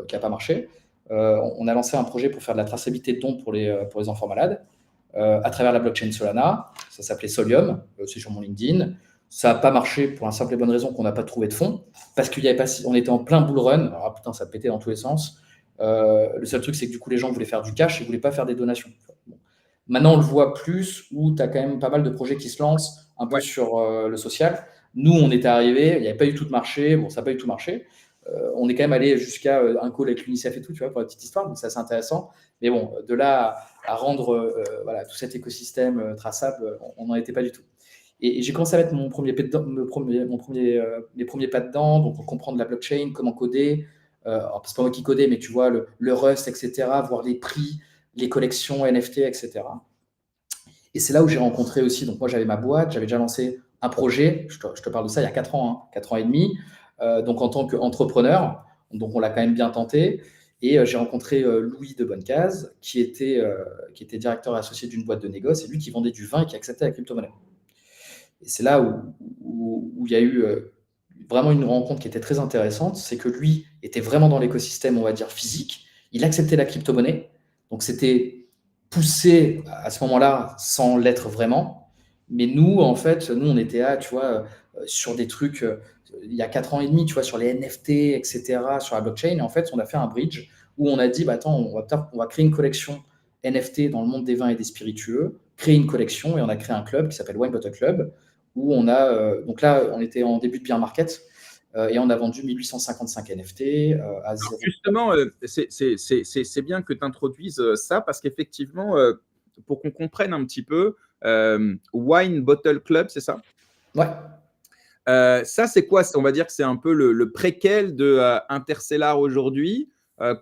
qui n'a pas marché. On a lancé un projet pour faire de la traçabilité de dons pour les enfants malades à travers la blockchain Solana. Ça s'appelait Solium, c'est sur mon LinkedIn. Ça n'a pas marché pour la simple et bonne raison qu'on n'a pas trouvé de fonds, parce on était en plein bull run. Alors putain, ça pétait dans tous les sens. Le seul truc, c'est que du coup, les gens voulaient faire du cash et ne voulaient pas faire des donations. Bon. Maintenant, on le voit plus, où tu as quand même pas mal de projets qui se lancent un peu sur le social. Nous, on était arrivés, il n'y avait pas du tout de marché. Bon, ça n'a pas du tout marché. On est quand même allé jusqu'à un call avec l'UNICEF et tout, tu vois, pour la petite histoire. Donc, c'est assez intéressant. Mais bon, de là à rendre tout cet écosystème traçable, on n'en était pas du tout. Et j'ai commencé à mettre mes premiers pas dedans, donc pour comprendre la blockchain, comment coder. Alors, c'est pas moi qui codais, mais tu vois, le Rust, etc., voir les prix, les collections NFT, etc. Et c'est là où j'ai rencontré aussi, donc moi j'avais ma boîte, j'avais déjà lancé un projet, je te parle de ça il y a 4 ans, hein, 4 ans et demi, donc en tant qu'entrepreneur, donc on l'a quand même bien tenté. Et j'ai rencontré Louis de Bonnecase, qui était directeur associé d'une boîte de négoce, et lui qui vendait du vin et qui acceptait la crypto-monnaie. Et c'est là où il y a eu vraiment une rencontre qui était très intéressante, c'est que lui était vraiment dans l'écosystème, on va dire, physique, il acceptait la crypto-monnaie, donc c'était poussé à ce moment-là sans l'être vraiment. Mais nous, en fait, on était là, tu vois, sur des trucs, il y a 4 ans et demi, tu vois, sur les NFT, etc., sur la blockchain. Et en fait, on a fait un bridge où on a dit, bah, attends, on va créer une collection NFT dans le monde des vins et des spiritueux, créer une collection, et on a créé un club qui s'appelle Wine Bottle Club, où on a, donc là, on était en début de bear market, et on a vendu 1855 NFT à 0. Justement, c'est bien que tu introduises ça parce qu'effectivement, pour qu'on comprenne un petit peu, Wine Bottle Club, c'est ça? Ouais. Ça, c'est quoi? On va dire que c'est un peu le préquel de Interstellar aujourd'hui.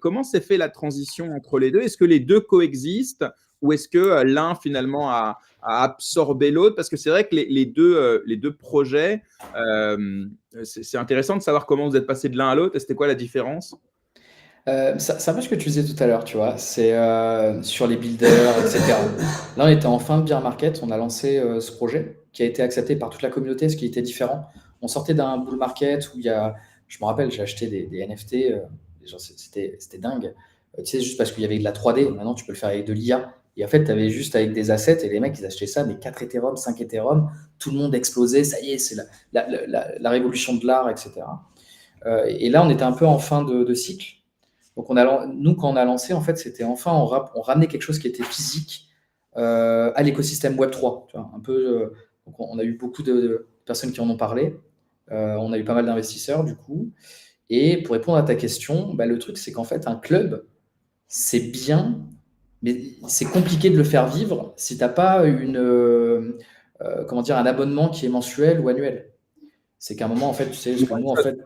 Comment s'est fait la transition entre les deux? Est-ce que les deux coexistent ou est-ce que l'un finalement a absorbé l'autre? Parce que c'est vrai que les deux projets, c'est intéressant de savoir comment vous êtes passé de l'un à l'autre et c'était quoi la différence? C'est un peu ce que tu disais tout à l'heure, tu vois, c'est sur les builders, etc. Là, on était en fin de bear market, on a lancé ce projet qui a été accepté par toute la communauté, ce qui était différent. On sortait d'un bull market où je me rappelle, j'ai acheté des NFT, c'était dingue. Tu sais, juste parce qu'il y avait de la 3D, maintenant tu peux le faire avec de l'IA. Et en fait, tu avais juste avec des assets et les mecs, ils achetaient ça, mais 4 Ethereum, 5 Ethereum, tout le monde explosait, ça y est, c'est la révolution de l'art, etc. Et là, on était un peu en fin de cycle. Donc, nous, quand on a lancé, en fait, c'était enfin, on ramenait quelque chose qui était physique à l'écosystème Web3. Tu vois, un peu, donc on a eu beaucoup de personnes qui en ont parlé. On a eu pas mal d'investisseurs, du coup. Et pour répondre à ta question, le truc, c'est qu'en fait, un club, c'est bien, mais c'est compliqué de le faire vivre si tu n'as pas comment dire, un abonnement qui est mensuel ou annuel. C'est qu'à un moment, en fait, tu sais, parce que nous, en fait,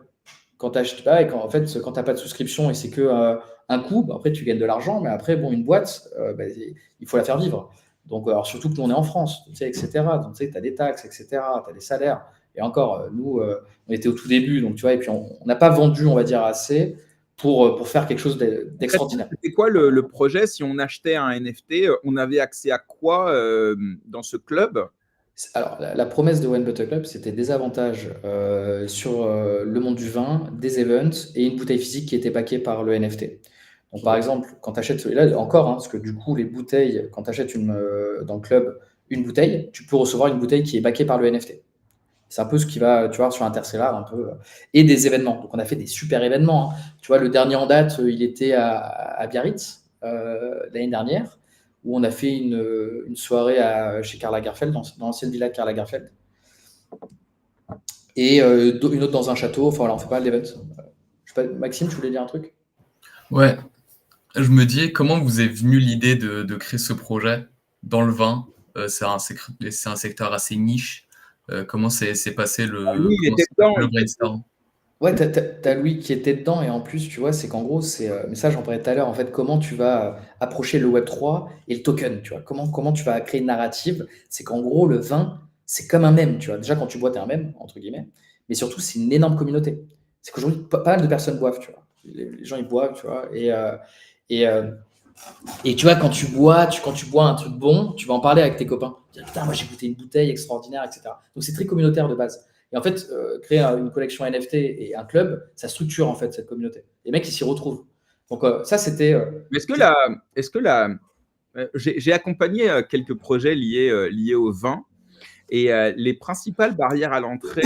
quand tu n'achètes pas et quand tu n'as pas de souscription et c'est que un coup, après tu gagnes de l'argent, mais après, bon, une boîte, il faut la faire vivre. Donc, alors, surtout que nous, on est en France, tu sais, etc. Donc, tu sais, tu as des taxes, etc. Tu as des salaires. Et encore, nous, on était au tout début, donc tu vois, et puis on n'a pas vendu, on va dire, assez pour faire quelque chose d'extraordinaire. C'était quoi le projet? Si on achetait un NFT, on avait accès à quoi dans ce club? Alors, la promesse de Wine Bottle Club, c'était des avantages sur le monde du vin, des events et une bouteille physique qui était backée par le NFT. Donc, par exemple, quand tu achètes, là encore, parce que du coup, les bouteilles, quand tu achètes dans le club une bouteille, tu peux recevoir une bouteille qui est backée par le NFT. C'est un peu ce qui va, tu vois, sur Interstellar, un peu. Et des événements. Donc, on a fait des super événements. Tu vois, le dernier en date, il était à Biarritz l'année dernière, où on a fait une soirée chez Karl Lagerfeld, dans l'ancienne villa de Karl Lagerfeld. Et une autre dans un château. Enfin, voilà, on fait pas l'event. Maxime, tu voulais dire un truc? Ouais, je me dis comment vous est venue l'idée de créer ce projet dans le vin? C'est un secteur assez niche. Comment s'est passé Lui, il était dedans. le brainstorm? Ouais, t'as Louis qui était dedans, et en plus, tu vois, c'est qu'en gros, mais ça, j'en parlais tout à l'heure, en fait, comment tu vas approcher le Web3 et le token, tu vois, comment tu vas créer une narrative, c'est qu'en gros, le vin, c'est comme un mème, tu vois, déjà, quand tu bois, t'es un mème, entre guillemets, mais surtout, c'est une énorme communauté. C'est qu'aujourd'hui, pas mal de personnes boivent, tu vois, les gens, ils boivent, tu vois, et, et tu vois, quand tu bois un truc bon, tu vas en parler avec tes copains. Tu vas dire, putain, moi j'ai goûté une bouteille extraordinaire, etc. Donc c'est très communautaire de base. Et en fait, créer une collection NFT et un club, ça structure en fait cette communauté. Les mecs, ils s'y retrouvent. Donc ça, c'était. Est-ce que j'ai accompagné quelques projets liés au vin et les principales barrières à l'entrée.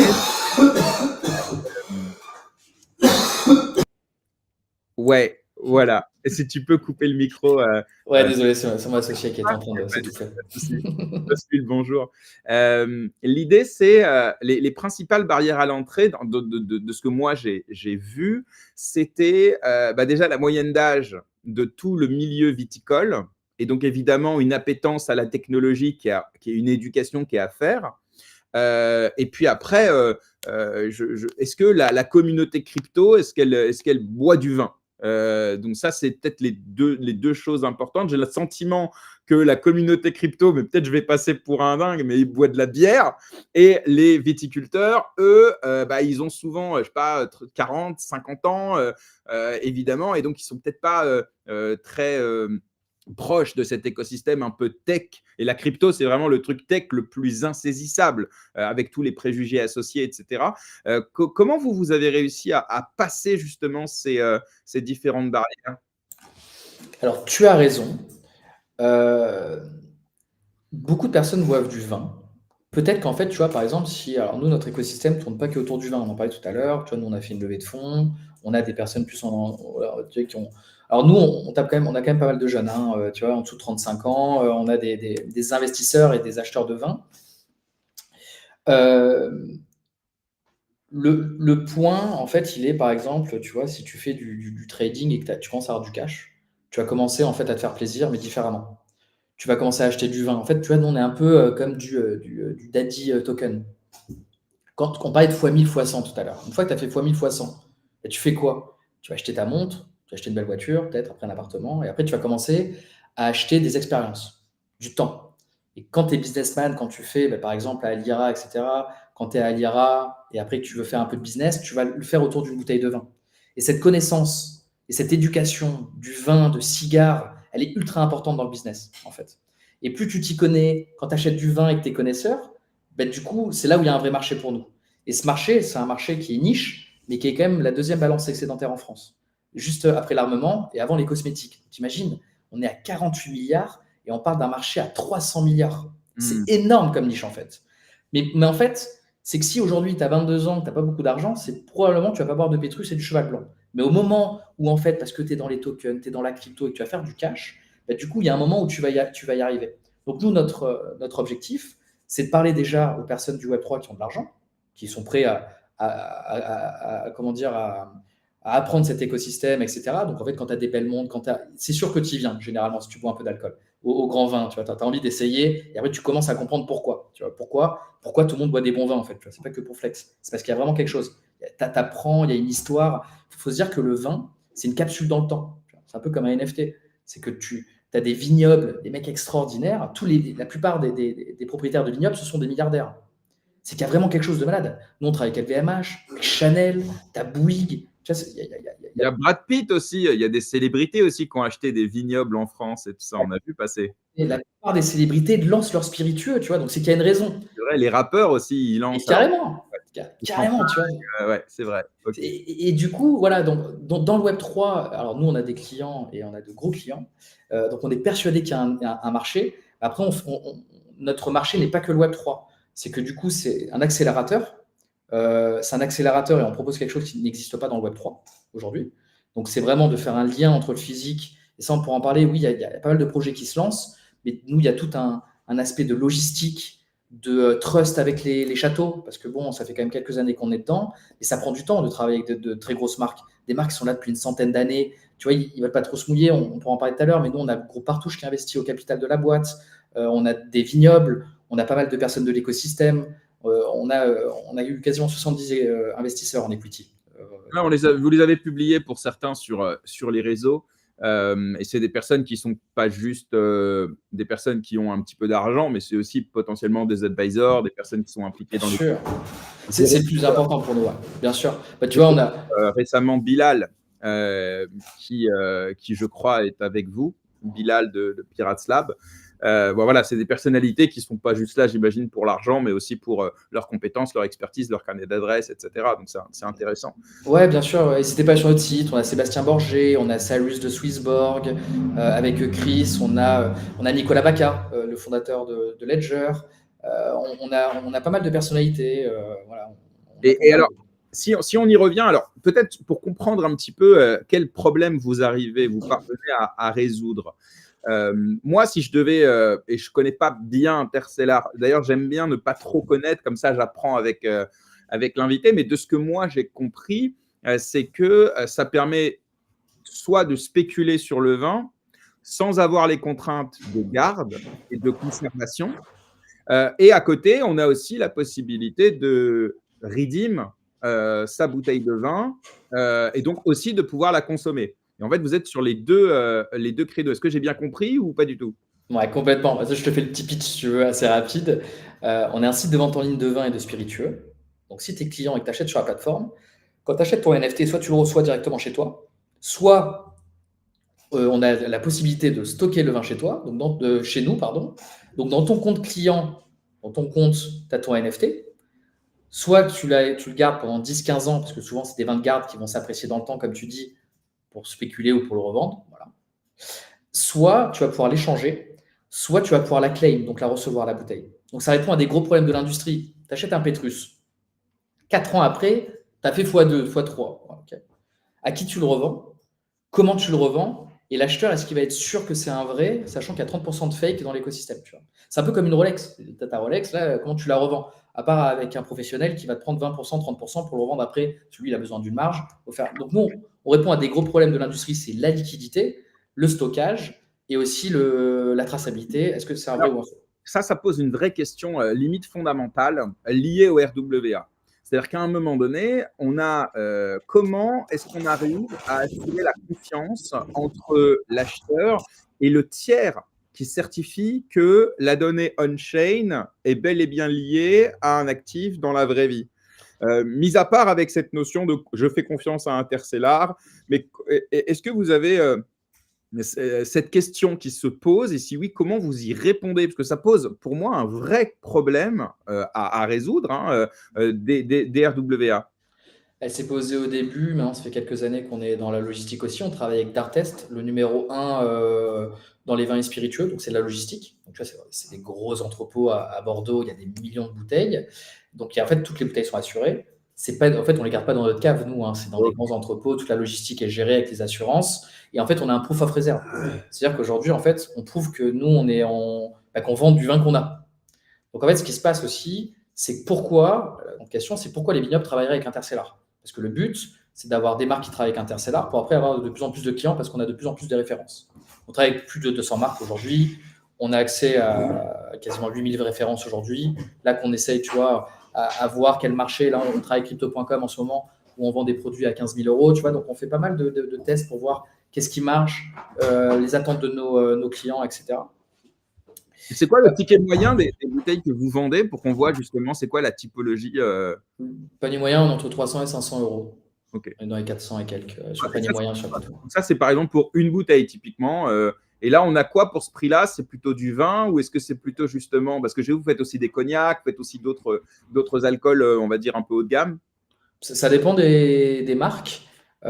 Ouais, voilà. Et si tu peux couper le micro. Ouais, désolé, c'est mon associé qui est en train de s'étouffer. Le bonjour. L'idée, c'est les principales barrières à l'entrée de ce que moi j'ai vu, c'était déjà la moyenne d'âge de tout le milieu viticole et donc évidemment une appétence à la technologie qui est une éducation qui est à faire. Et puis après, est-ce que la communauté crypto, est-ce qu'elle boit du vin? Donc ça, c'est peut-être les deux choses importantes. J'ai le sentiment que la communauté crypto, mais peut-être je vais passer pour un dingue, mais ils boivent de la bière. Et les viticulteurs, eux, ils ont souvent, je sais pas, 40, 50 ans, évidemment, et donc ils sont peut-être pas très proche de cet écosystème un peu tech. Et la crypto, c'est vraiment le truc tech le plus insaisissable, avec tous les préjugés associés, etc. Comment vous avez réussi à passer justement ces différentes barrières? Alors, tu as raison. Beaucoup de personnes boivent du vin. Peut-être qu'en fait, tu vois, par exemple, alors nous, notre écosystème ne tourne pas qu'autour du vin. On en parlait tout à l'heure. Tu vois, nous, on a fait une levée de fonds. On a des personnes plus tu sais, qui ont. Alors nous, on a quand même pas mal de jeunes, hein, tu vois, en dessous de 35 ans. On a des investisseurs et des acheteurs de vin. Le point, en fait, il est, par exemple, tu vois, si tu fais du trading et que tu commences à avoir du cash, tu vas commencer en fait à te faire plaisir, mais différemment. Tu vas commencer à acheter du vin. En fait, tu vois, nous, on est un peu comme du daddy token. Quand on parlait de fois 1000, fois 100 tout à l'heure, une fois que tu as fait fois 1000, fois 100, ben, tu fais quoi? Tu vas acheter ta montre, tu vas acheter une belle voiture, peut-être après un appartement, et après tu vas commencer à acheter des expériences, du temps. Et quand tu es businessman, quand tu fais, ben, par exemple, à Alira, etc., quand tu es à Alira et après que tu veux faire un peu de business, tu vas le faire autour d'une bouteille de vin. Et cette connaissance et cette éducation du vin, de cigares, elle est ultra importante dans le business, en fait. Et plus tu t'y connais, quand tu achètes du vin et que tu es connaisseur, ben, du coup, c'est là où il y a un vrai marché pour nous. Et ce marché, c'est un marché qui est niche, mais qui est quand même la deuxième balance excédentaire en France. Juste après l'armement et avant les cosmétiques. T'imagines, on est à 48 milliards et on parle d'un marché à 300 milliards. C'est énorme comme niche en fait. Mais en fait, c'est que si aujourd'hui tu as 22 ans, que tu n'as pas beaucoup d'argent, c'est probablement que tu vas pas boire de Pétrus et du cheval blanc. Mais au moment où en fait, parce que tu es dans les tokens, tu es dans la crypto et que tu vas faire du cash, bah, du coup, il y a un moment où tu vas y arriver. Donc nous, notre objectif, c'est de parler déjà aux personnes du Web3 qui ont de l'argent, qui sont prêts comment dire, à apprendre cet écosystème, etc. Donc en fait, quand tu as des belles montres, c'est sûr que tu y viens, généralement, si tu bois un peu d'alcool, au grand vin, tu as envie d'essayer, et après tu commences à comprendre pourquoi. Tu vois, pourquoi tout le monde boit des bons vins, en fait. C'est pas que pour flex, c'est parce qu'il y a vraiment quelque chose. Tu apprends, il y a une histoire. Il faut se dire que le vin, c'est une capsule dans le temps. C'est un peu comme un NFT. C'est que tu as des vignobles, des mecs extraordinaires. La plupart des propriétaires de vignobles, ce sont des milliardaires. C'est qu'il y a vraiment quelque chose de malade. Nous, on travaille avec LVMH, avec Chanel, t'as Bouygues. Il y a Brad Pitt aussi, il y a des célébrités aussi qui ont acheté des vignobles en France et tout ça, on a vu passer. Et la plupart des célébrités lancent leur spiritueux, tu vois, donc c'est qu'il y a une raison. C'est vrai, les rappeurs aussi, ils lancent. Carrément, carrément, tu vois. Ouais, c'est vrai. Okay. Et du coup, voilà, donc, dans le Web3, alors nous, on a des clients et on a de gros clients. Donc, on est persuadé qu'il y a un marché. Après, notre marché n'est pas que le Web3. C'est que du coup, c'est un accélérateur. C'est un accélérateur et on propose quelque chose qui n'existe pas dans le Web3 aujourd'hui. Donc, c'est vraiment de faire un lien entre le physique. Et ça, on pourra en parler. Oui, il y a pas mal de projets qui se lancent. Mais nous, il y a tout un aspect de logistique, de trust avec les châteaux, parce que bon, ça fait quand même quelques années qu'on est dedans, et ça prend du temps de travailler avec de très grosses marques. Des marques qui sont là depuis une centaine d'années, tu vois, ils ne veulent pas trop se mouiller, on pourra en parler tout à l'heure, mais nous, on a le groupe Partouche qui investit au capital de la boîte, on a des vignobles, on a pas mal de personnes de l'écosystème, on a eu quasiment 70 investisseurs en equity. Là, vous les avez publiés pour certains sur les réseaux. Et c'est des personnes qui ne sont pas juste des personnes qui ont un petit peu d'argent, mais c'est aussi potentiellement des advisors, des personnes qui sont impliquées dans les... C'est le plus important pour nous, ouais. Bien sûr. Bah, tu vois, on a récemment Bilal, qui je crois est avec vous, Bilal de Pirates Lab. Bon, voilà, c'est des personnalités qui ne sont pas juste là, j'imagine, pour l'argent, mais aussi pour leurs compétences, leur expertise, leur carnet d'adresse, etc. Donc, c'est intéressant. Ouais, bien sûr. N'hésitez pas sur notre site. On a Sébastien Borgé, on a Cyrus de Swissborg. Avec Chris, on a Nicolas Baca, le fondateur de Ledger. On a pas mal de personnalités. Voilà. Et alors, si on y revient, alors peut-être pour comprendre un petit peu quel problème vous parvenez à résoudre. Moi, si je devais, et je ne connais pas bien Interstellar, d'ailleurs, j'aime bien ne pas trop connaître, comme ça j'apprends avec l'invité, mais de ce que moi j'ai compris, c'est que ça permet soit de spéculer sur le vin sans avoir les contraintes de garde et de conservation. Et à côté, on a aussi la possibilité de redeem sa bouteille de vin et donc aussi de pouvoir la consommer. Et en fait, vous êtes sur les deux credos. Est-ce que j'ai bien compris ou pas du tout? Ouais, complètement. Je te fais le petit pitch, si tu veux, assez rapide. On est un site de vente en ligne de vin et de spiritueux. Donc, si tu es client et que tu achètes sur la plateforme, quand tu achètes ton NFT, soit tu le reçois directement chez toi, soit on a la possibilité de stocker le vin chez toi, donc chez nous, pardon. Donc, dans ton compte client, dans ton compte, tu as ton NFT. Soit tu le gardes pendant 10-15 ans, parce que souvent, c'est des vins de garde qui vont s'apprécier dans le temps, comme tu dis, pour spéculer ou pour le revendre. Voilà. Soit tu vas pouvoir l'échanger, soit tu vas pouvoir la claim, donc la recevoir, la bouteille. Donc, ça répond à des gros problèmes de l'industrie. Tu achètes un Pétrus. 4 ans après, tu as fait x2, x3. Okay. À qui tu le revends? Comment tu le revends? Et l'acheteur, est-ce qu'il va être sûr que c'est un vrai, sachant qu'il y a 30% de fake dans l'écosystème? C'est un peu comme une Rolex. Tu as ta Rolex, là, comment tu la revends? À part avec un professionnel qui va te prendre 20%, 30% pour le revendre après. Celui, il a besoin d'une marge. Donc, nous, on répond à des gros problèmes de l'industrie, c'est la liquidité, le stockage et aussi la traçabilité. Est-ce que c'est un vrai ou un faux? Ça pose une vraie question limite fondamentale liée au RWA. C'est-à-dire qu'à un moment donné, on a comment est-ce qu'on arrive à assurer la confiance entre l'acheteur et le tiers qui certifie que la donnée on-chain est bel et bien liée à un actif dans la vraie vie. Mis à part avec cette notion de je fais confiance à Interstellar, mais est-ce que vous avez cette question qui se pose, et si oui, comment vous y répondez? Parce que ça pose pour moi un vrai problème à résoudre, hein, des RWA. Elle s'est posée au début, maintenant ça fait quelques années qu'on est dans la logistique aussi. On travaille avec Dartest, le numéro 1 dans les vins et spiritueux, donc c'est de la logistique. Donc tu vois, c'est des gros entrepôts à Bordeaux, il y a des millions de bouteilles. Donc en fait, toutes les bouteilles sont assurées. C'est pas, en fait, on ne les garde pas dans notre cave, nous, hein, c'est dans des grands entrepôts, toute la logistique est gérée avec les assurances. Et en fait, on a un proof of reserve. C'est-à-dire qu'aujourd'hui, en fait, on prouve que nous, qu'on vend du vin qu'on a. Donc en fait, ce qui se passe aussi, c'est pourquoi, la grande question, c'est pourquoi les vignobles travailleraient avec Intercellar. Parce que le but, c'est d'avoir des marques qui travaillent avec Intercellar pour après avoir de plus en plus de clients parce qu'on a de plus en plus de références. On travaille avec plus de 200 marques aujourd'hui. On a accès à quasiment 8000 références aujourd'hui. Là, qu'on essaye, tu vois, à voir quel marché. Là, on travaille avec crypto.com en ce moment où on vend des produits à 15 000 euros. Tu vois, donc on fait pas mal de tests pour voir qu'est-ce qui marche, les attentes de nos clients, etc. C'est quoi le ticket moyen des bouteilles que vous vendez pour qu'on voit justement c'est quoi la typologie Panier moyen, on est entre 300 et 500 euros. Ok. Dans les 400 et quelques sur le panier moyen sur bateau. Ça, c'est par exemple pour une bouteille typiquement. Et là, on a quoi pour ce prix-là? C'est plutôt du vin ou est-ce que c'est plutôt justement… Parce que vous faites aussi des cognacs, vous faites aussi d'autres alcools, on va dire, un peu haut de gamme. Ça dépend des marques.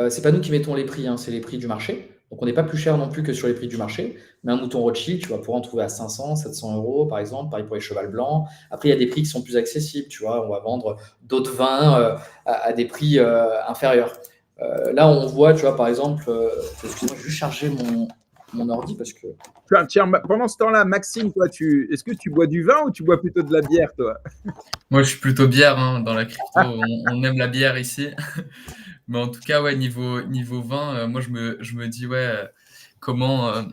C'est pas nous qui mettons les prix, hein, c'est les prix du marché. Donc on n'est pas plus cher non plus que sur les prix du marché. Mais un mouton Rothschild, tu vas pouvoir en trouver à 500, 700 euros par exemple. Pareil pour les cheval blancs. Après, il y a des prix qui sont plus accessibles. Tu vois, on va vendre d'autres vins à des prix inférieurs. Là, on voit, tu vois, par exemple, excuse-moi, je vais juste charger mon ordi parce que. Tiens, pendant ce temps-là, Maxime, toi, est-ce que tu bois du vin ou tu bois plutôt de la bière, toi? Moi, je suis plutôt bière, hein, dans la crypto. On aime la bière ici. Mais en tout cas, ouais, niveau vin, moi, je me dis, ouais, comment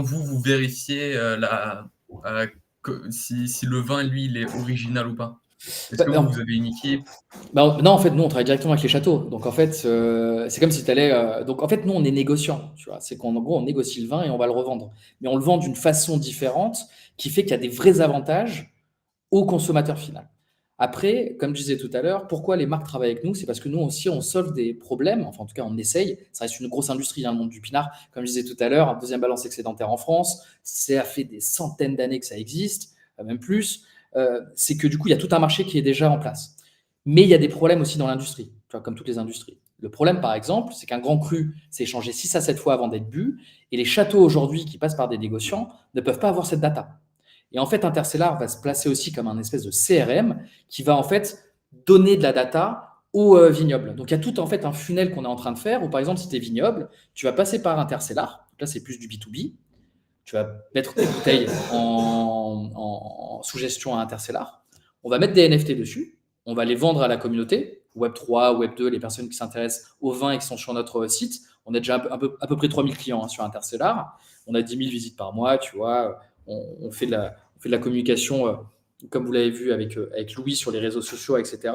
vous vérifiez si le vin, lui, il est original ou pas? Est-ce que vous avez une équipe? Non, en fait, nous, on travaille directement avec les châteaux. Donc, en fait, c'est comme si tu allais. Donc, en fait, nous, on est négociants. Tu vois, c'est qu'en gros, on négocie le vin et on va le revendre. Mais on le vend d'une façon différente qui fait qu'il y a des vrais avantages au consommateur final. Après, comme je disais tout à l'heure, pourquoi les marques travaillent avec nous? C'est parce que nous aussi, on solve des problèmes. Enfin, en tout cas, on essaye. Ça reste une grosse industrie, hein, le monde du pinard. Comme je disais tout à l'heure, deuxième balance excédentaire en France. Ça fait des centaines d'années que ça existe, même plus. C'est que du coup, il y a tout un marché qui est déjà en place. Mais il y a des problèmes aussi dans l'industrie, tu vois, comme toutes les industries. Le problème, par exemple, c'est qu'un grand cru, c'est échangé 6 à 7 fois avant d'être bu. Et les châteaux aujourd'hui qui passent par des négociants ne peuvent pas avoir cette data. Et en fait, Intercellar va se placer aussi comme un espèce de CRM qui va en fait donner de la data aux vignobles. Donc, il y a tout en fait un funnel qu'on est en train de faire où, par exemple, si tu es vignoble, tu vas passer par Intercellar. Donc là, c'est plus du B2B. Tu vas mettre tes bouteilles sous gestion à Intercellar. On va mettre des NFT dessus. On va les vendre à la communauté, Web3, Web2, les personnes qui s'intéressent au vin et qui sont sur notre site. On a déjà à peu près 3000 clients, hein, sur Intercellar. On a 10 000 visites par mois, tu vois. On fait de la communication, comme vous l'avez vu avec Louis sur les réseaux sociaux, etc.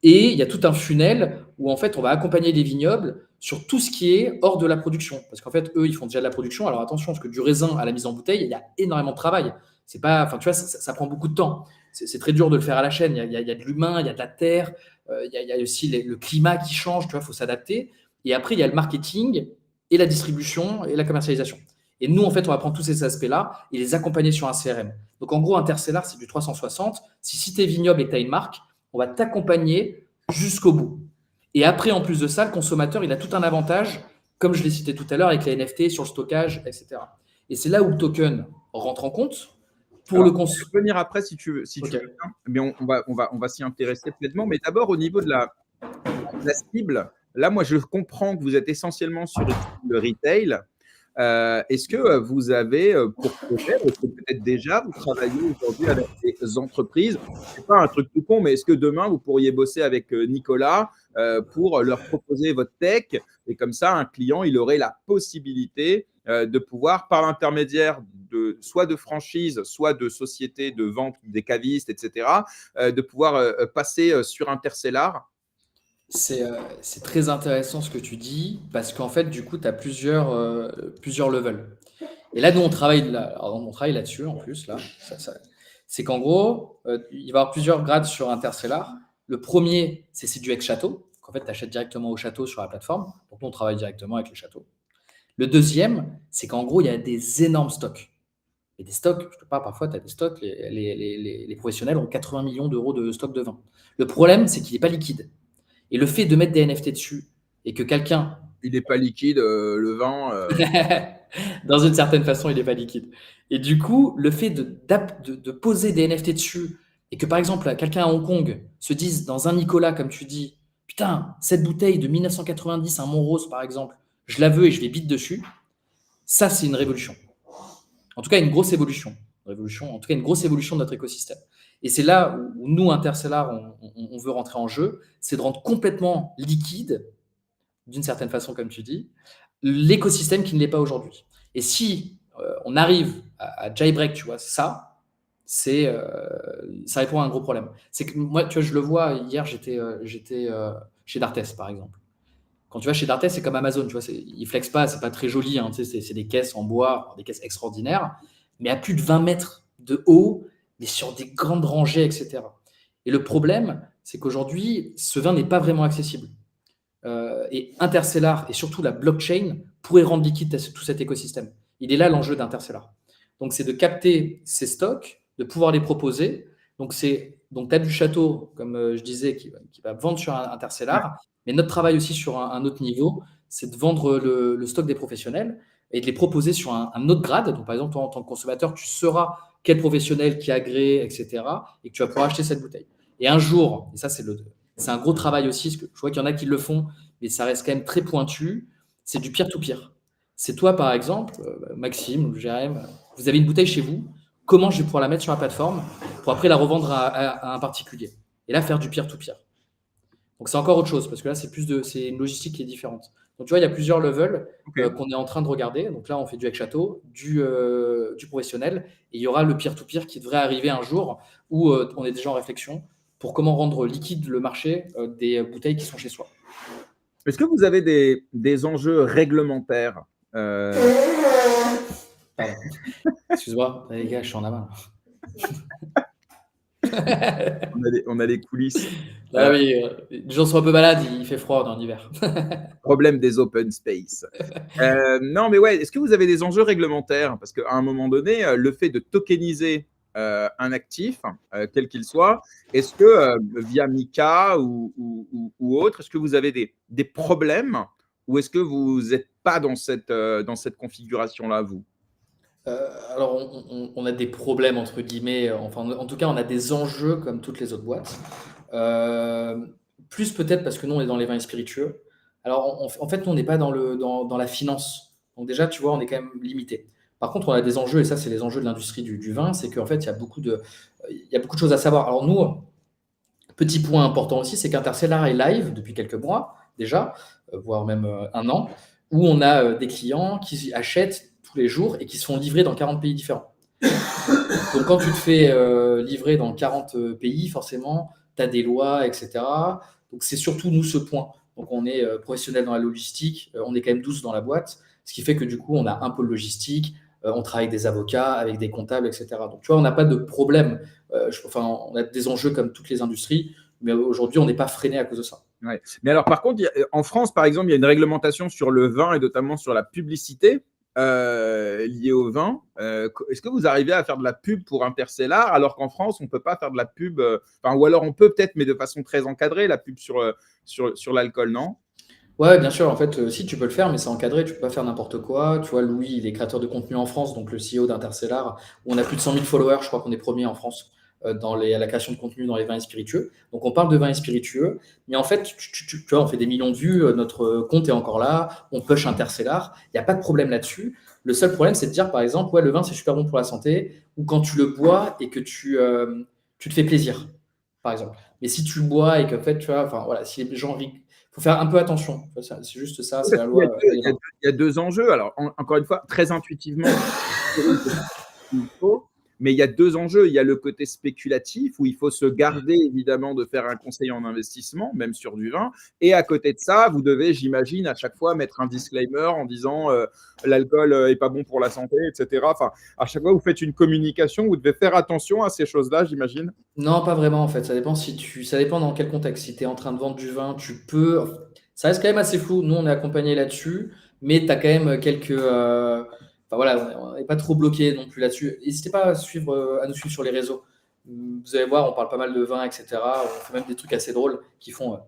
Et il y a tout un funnel où en fait on va accompagner les vignobles sur tout ce qui est hors de la production. Parce qu'en fait, eux, ils font déjà de la production. Alors attention, parce que du raisin à la mise en bouteille, il y a énormément de travail. C'est pas, enfin, tu vois, ça prend beaucoup de temps. C'est très dur de le faire à la chaîne. Il y a de l'humain, il y a de la terre, il y a aussi le climat qui change, tu vois, il faut s'adapter. Et après, il y a le marketing et la distribution et la commercialisation. Et nous, en fait, on va prendre tous ces aspects-là et les accompagner sur un CRM. Donc, en gros, Intercellar, c'est du 360. Si tu es vignoble et que tu as une marque, on va t'accompagner jusqu'au bout. Et après, en plus de ça, le consommateur, il a tout un avantage, comme je l'ai cité tout à l'heure, avec les NFT sur le stockage, etc. Et c'est là où le token rentre en compte. Pour le consommateur. Je peux venir après si tu veux. Okay. Mais on va s'y intéresser pleinement. Mais d'abord, au niveau de la cible, là, moi, je comprends que vous êtes essentiellement sur le retail. Est-ce que vous avez pour projet, est-ce que peut-être déjà vous travaillez aujourd'hui avec des entreprises? C'est pas un truc tout con, mais est-ce que demain vous pourriez bosser avec Nicolas pour leur proposer votre tech et comme ça, un client, il aurait la possibilité de pouvoir, par l'intermédiaire soit de franchise, soit de sociétés de vente, des cavistes, etc., de pouvoir passer sur Intercellar? C'est très intéressant ce que tu dis, parce qu'en fait, du coup, tu as plusieurs levels. Et là, nous, on travaille là-dessus, en plus, là. C'est qu'en gros, il va y avoir plusieurs grades sur Intercellar. Le premier, c'est du ex-château. En fait, tu achètes directement au château sur la plateforme. Donc, nous, on travaille directement avec le château. Le deuxième, c'est qu'en gros, il y a des énormes stocks. Et des stocks, je te parle, parfois, tu as des stocks, les professionnels ont 80 millions d'euros de stock de vin. Le problème, c'est qu'il n'est pas liquide. Et le fait de mettre des NFT dessus et que quelqu'un. Il n'est pas liquide, le vin. Dans une certaine façon, il n'est pas liquide. Et du coup, le fait de poser des NFT dessus et que par exemple, quelqu'un à Hong Kong se dise dans un Nicolas, comme tu dis, putain, cette bouteille de 1990, un Montrose par exemple, je la veux et je vais bid dessus, ça, c'est une révolution. En tout cas, une grosse évolution. En tout cas, une grosse évolution de notre écosystème. Et c'est là où nous, Intercellar, on veut rentrer en jeu, c'est de rendre complètement liquide, d'une certaine façon, comme tu dis, l'écosystème qui ne l'est pas aujourd'hui. Et si on arrive à jailbreak, tu vois, ça répond à un gros problème. C'est que moi, tu vois, je le vois, hier, j'étais chez Dartes, par exemple. Quand tu vas chez Dartes, c'est comme Amazon, tu vois, ils ne flexent pas, c'est pas très joli, hein, tu sais, c'est des caisses en bois, des caisses extraordinaires, mais à plus de 20 mètres de haut, mais sur des grandes rangées, etc. Et le problème, c'est qu'aujourd'hui, ce vin n'est pas vraiment accessible. Et Intercellar, et surtout la blockchain, pourrait rendre liquide tout cet écosystème. Il est là l'enjeu d'Intercellar. Donc, c'est de capter ces stocks, de pouvoir les proposer. Donc, tu as du château, comme je disais, qui va vendre sur Intercellar. Mais notre travail aussi sur un autre niveau, c'est de vendre le stock des professionnels et de les proposer sur un autre grade. Donc, par exemple, toi, en tant que consommateur, tu sauras quel professionnel qui a agréé, etc. et que tu vas pouvoir acheter cette bouteille. Et un jour, et ça, c'est un gros travail aussi, parce que je vois qu'il y en a qui le font, mais ça reste quand même très pointu, c'est du peer-to-peer. C'est toi, par exemple, Maxime ou Jérém, vous avez une bouteille chez vous, comment je vais pouvoir la mettre sur la plateforme pour après la revendre à un particulier. Et là, faire du peer-to-peer. Donc, c'est encore autre chose, parce que là, c'est une logistique qui est différente. Donc, tu vois, il y a plusieurs levels qu'on est en train de regarder. Donc là, on fait du ex-château, du professionnel, et il y aura le peer-to-peer qui devrait arriver un jour où on est déjà en réflexion pour comment rendre liquide le marché des bouteilles qui sont chez soi. Est-ce que vous avez des enjeux réglementaires Pardon. Excuse-moi, les gars, je suis en aval. On a les coulisses. Ah oui, les gens sont un peu malades, il fait froid en hiver. Problème des open space. Non, mais ouais, est-ce que vous avez des enjeux réglementaires? Parce qu'à un moment donné, le fait de tokeniser un actif, quel qu'il soit, est-ce que via Mika ou autre, est-ce que vous avez des problèmes ou est-ce que vous n'êtes pas dans cette configuration-là, vous? Alors, on a des problèmes, entre guillemets. Enfin, en tout cas, on a des enjeux comme toutes les autres boîtes. Plus peut-être parce que nous, on est dans les vins et spiritueux. Alors, en fait, nous, on n'est pas dans la finance. Donc déjà, tu vois, on est quand même limité. Par contre, on a des enjeux, et ça, c'est les enjeux de l'industrie du vin, c'est qu'en fait, il y a beaucoup de choses à savoir. Alors nous, petit point important aussi, c'est qu'Intercellar est live depuis quelques mois déjà, voire même un an, où on a des clients qui achètent tous les jours et qui se font livrer dans 40 pays différents. Donc, quand tu te fais livrer dans 40 pays, forcément, tu as des lois, etc. Donc, c'est surtout nous ce point. Donc, on est professionnel dans la logistique, on est quand même 12 dans la boîte, ce qui fait que du coup, on a un pôle logistique, on travaille avec des avocats, avec des comptables, etc. Donc, tu vois, on n'a pas de problème. On a des enjeux comme toutes les industries, mais aujourd'hui, on n'est pas freiné à cause de ça. Ouais. Mais alors, par contre, en France, par exemple, il y a une réglementation sur le vin et notamment sur la publicité liée au vin. Est-ce que vous arrivez à faire de la pub pour Intercellar alors qu'en France, on ne peut pas faire de la pub ou alors on peut peut-être, mais de façon très encadrée, la pub sur l'alcool, non? Ouais, bien sûr. En fait, si tu peux le faire, mais c'est encadré, tu peux pas faire n'importe quoi. Tu vois, Louis, il est créateur de contenu en France, donc le CEO d'Intercellar, où on a plus de 100 000 followers, je crois qu'on est premier en France dans la création de contenu dans les vins et spiritueux. Donc, on parle de vins et spiritueux, mais en fait, tu vois, on fait des millions de vues, notre compte est encore là, on push Intercellar, il n'y a pas de problème là-dessus. Le seul problème, c'est de dire, par exemple, ouais, le vin, c'est super bon pour la santé, ou quand tu le bois et que tu te fais plaisir, par exemple. Mais si tu le bois et qu'en fait, tu vois, enfin, voilà, si les gens il faut faire un peu attention. C'est juste ça, c'est la Il y a loi. deux, il y a deux- il y a deux enjeux. Alors, encore une fois, très intuitivement, il faut, mais il y a deux enjeux. Il y a le côté spéculatif où il faut se garder évidemment de faire un conseil en investissement, même sur du vin. Et à côté de ça, vous devez, j'imagine, à chaque fois mettre un disclaimer en disant l'alcool est pas bon pour la santé, etc. Enfin, à chaque fois, vous faites une communication, vous devez faire attention à ces choses-là, j'imagine. Non, pas vraiment en fait. Ça dépend dans quel contexte. Si tu es en train de vendre du vin, tu peux. Ça reste quand même assez flou. Nous, on est accompagné là-dessus, mais tu as quand même quelques. Enfin voilà, on n'est pas trop bloqué non plus là-dessus. N'hésitez pas à nous suivre sur les réseaux. Vous allez voir, on parle pas mal de vin, etc. On fait même des trucs assez drôles qui font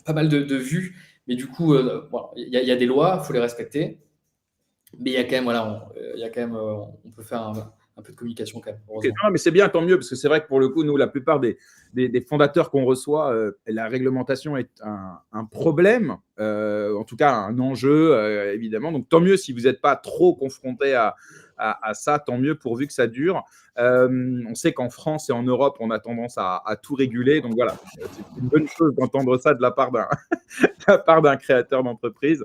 pas mal de vues. Mais du coup, voilà, il y a des lois, il faut les respecter. Mais il y a quand même, voilà, il y a quand même, on peut faire un peu de communication quand même, Ok, heureusement. non, mais c'est bien, tant mieux, parce que c'est vrai que pour le coup, nous, la plupart des fondateurs qu'on reçoit, la réglementation est un problème, en tout cas un enjeu, évidemment. Donc tant mieux si vous n'êtes pas trop confronté à ça, tant mieux pourvu que ça dure. On sait qu'en France et en Europe, on a tendance à tout réguler. Donc voilà, c'est une bonne chose d'entendre ça de la part d'un de la part d'un créateur d'entreprise.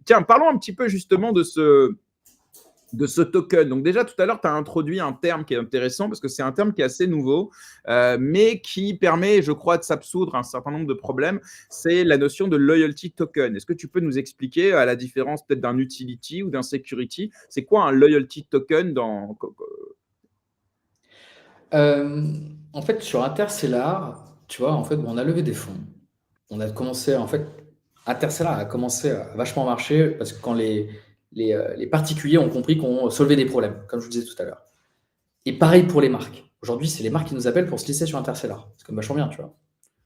Tiens, parlons un petit peu justement de ce token. Donc déjà, tout à l'heure, tu as introduit un terme qui est intéressant parce que c'est un terme qui est assez nouveau, mais qui permet, je crois, de s'absoudre un certain nombre de problèmes. C'est la notion de loyalty token. Est-ce que tu peux nous expliquer, à la différence peut-être d'un utility ou d'un security, c'est quoi un loyalty token dans... En fait, sur Interstellar, tu vois, en fait, on a levé des fonds. On a commencé, en fait, Interstellar a commencé à vachement marcher parce que quand les particuliers ont compris qu'on solvait des problèmes, comme je vous disais tout à l'heure. Et pareil pour les marques. Aujourd'hui, c'est les marques qui nous appellent pour se lister sur Interstellar. C'est comme vachement bien, tu vois.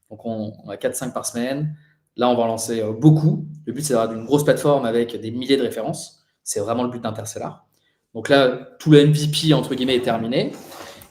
Donc, on a 4-5 par semaine. Là, on va en lancer beaucoup. Le but, c'est d'avoir une grosse plateforme avec des milliers de références. C'est vraiment le but d'Interstellar. Donc là, tout le MVP, entre guillemets, est terminé.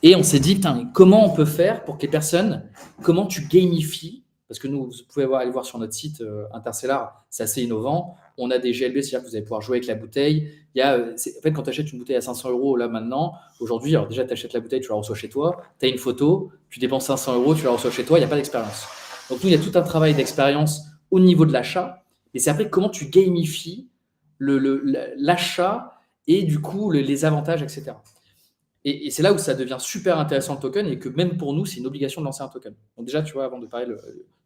Et on s'est dit, putain, comment on peut faire pour que les personnes, comment tu gamifies, parce que nous, vous pouvez aller voir sur notre site Interstellar, c'est assez innovant. On a des GLB, c'est-à-dire que vous allez pouvoir jouer avec la bouteille. En fait, quand tu achètes une bouteille à 500 euros, là maintenant, aujourd'hui, alors déjà, tu achètes la bouteille, tu la reçois chez toi, tu as une photo, tu dépenses 500 euros, tu la reçois chez toi, il n'y a pas d'expérience. Donc, nous, il y a tout un travail d'expérience au niveau de l'achat. Et c'est après comment tu gamifies l'achat et du coup les avantages, etc. Et c'est là où ça devient super intéressant le token et que même pour nous, c'est une obligation de lancer un token. Donc déjà, tu vois, avant de parler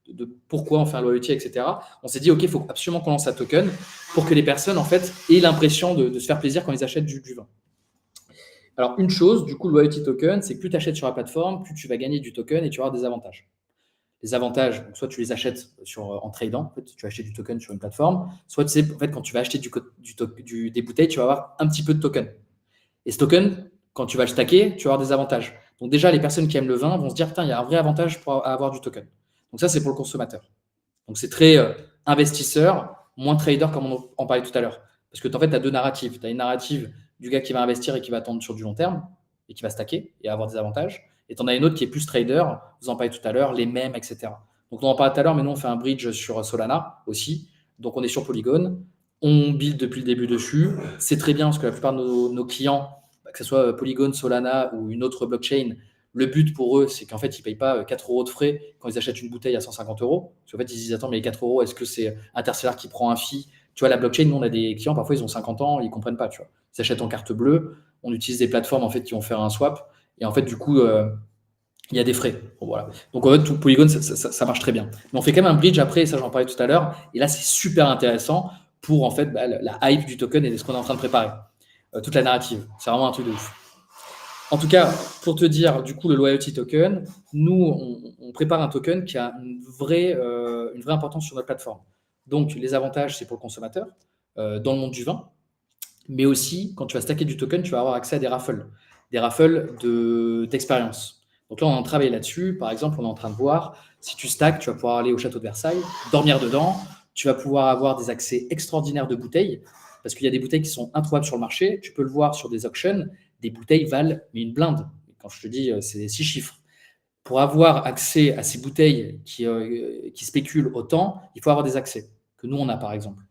de pourquoi on fait un loyalty, etc., on s'est dit, OK, il faut absolument qu'on lance un token pour que les personnes, en fait, aient l'impression de se faire plaisir quand ils achètent du vin. Alors, une chose, du coup, le loyalty token, c'est que plus tu achètes sur la plateforme, plus tu vas gagner du token et tu vas avoir des avantages. Les avantages, soit tu les achètes en tradant, en fait, tu vas acheter du token sur une plateforme, soit tu sais, en fait, quand tu vas acheter des bouteilles, tu vas avoir un petit peu de token. Et ce token, quand tu vas le stacker, tu vas avoir des avantages. Donc déjà, les personnes qui aiment le vin vont se dire, putain, il y a un vrai avantage pour avoir du token. Donc ça, c'est pour le consommateur. Donc c'est très investisseur, moins trader, comme on en parlait tout à l'heure. Parce que en fait, tu as deux narratives. Tu as une narrative du gars qui va investir et qui va attendre sur du long terme et qui va stacker et avoir des avantages. Et tu en as une autre qui est plus trader, vous en parlez tout à l'heure, les mêmes, etc. Donc on en parlait tout à l'heure, mais nous, on fait un bridge sur Solana aussi. Donc on est sur Polygon. On build depuis le début dessus. C'est très bien parce que la plupart de nos clients, que ce soit Polygon, Solana ou une autre blockchain, le but pour eux, c'est qu'en fait, ils ne payent pas 4 euros de frais quand ils achètent une bouteille à 150 euros. Parce qu'en fait, ils se disent, attends, mais les 4 euros, est-ce que c'est Interstellar qui prend un fee? Tu vois, la blockchain, nous, on a des clients, parfois, ils ont 50 ans, ils ne comprennent pas, tu vois. Ils achètent en carte bleue, on utilise des plateformes, en fait, qui vont faire un swap. Et en fait, du coup, il y a des frais. Bon, voilà. Donc, en fait, tout Polygon, ça marche très bien. Mais on fait quand même un bridge après, et ça, j'en parlais tout à l'heure. Et là, c'est super intéressant pour, en fait, la hype du token et de ce qu'on est en train de préparer. Toute la narrative. C'est vraiment un truc de ouf. En tout cas, pour te dire, du coup, le loyalty token, nous, on prépare un token qui a une vraie importance sur notre plateforme. Donc, les avantages, c'est pour le consommateur dans le monde du vin, mais aussi, quand tu vas stacker du token, tu vas avoir accès à des raffles d'expérience. Donc là, on est en train de travailler là-dessus. Par exemple, on est en train de voir, si tu stacks, tu vas pouvoir aller au château de Versailles, dormir dedans, tu vas pouvoir avoir des accès extraordinaires de bouteilles, parce qu'il y a des bouteilles qui sont introuvables sur le marché. Tu peux le voir sur des auctions, des bouteilles valent mais une blinde. Quand je te dis, c'est 6 chiffres. pour avoir accès à ces bouteilles qui spéculent autant, il faut avoir des accès, que nous, on a par exemple.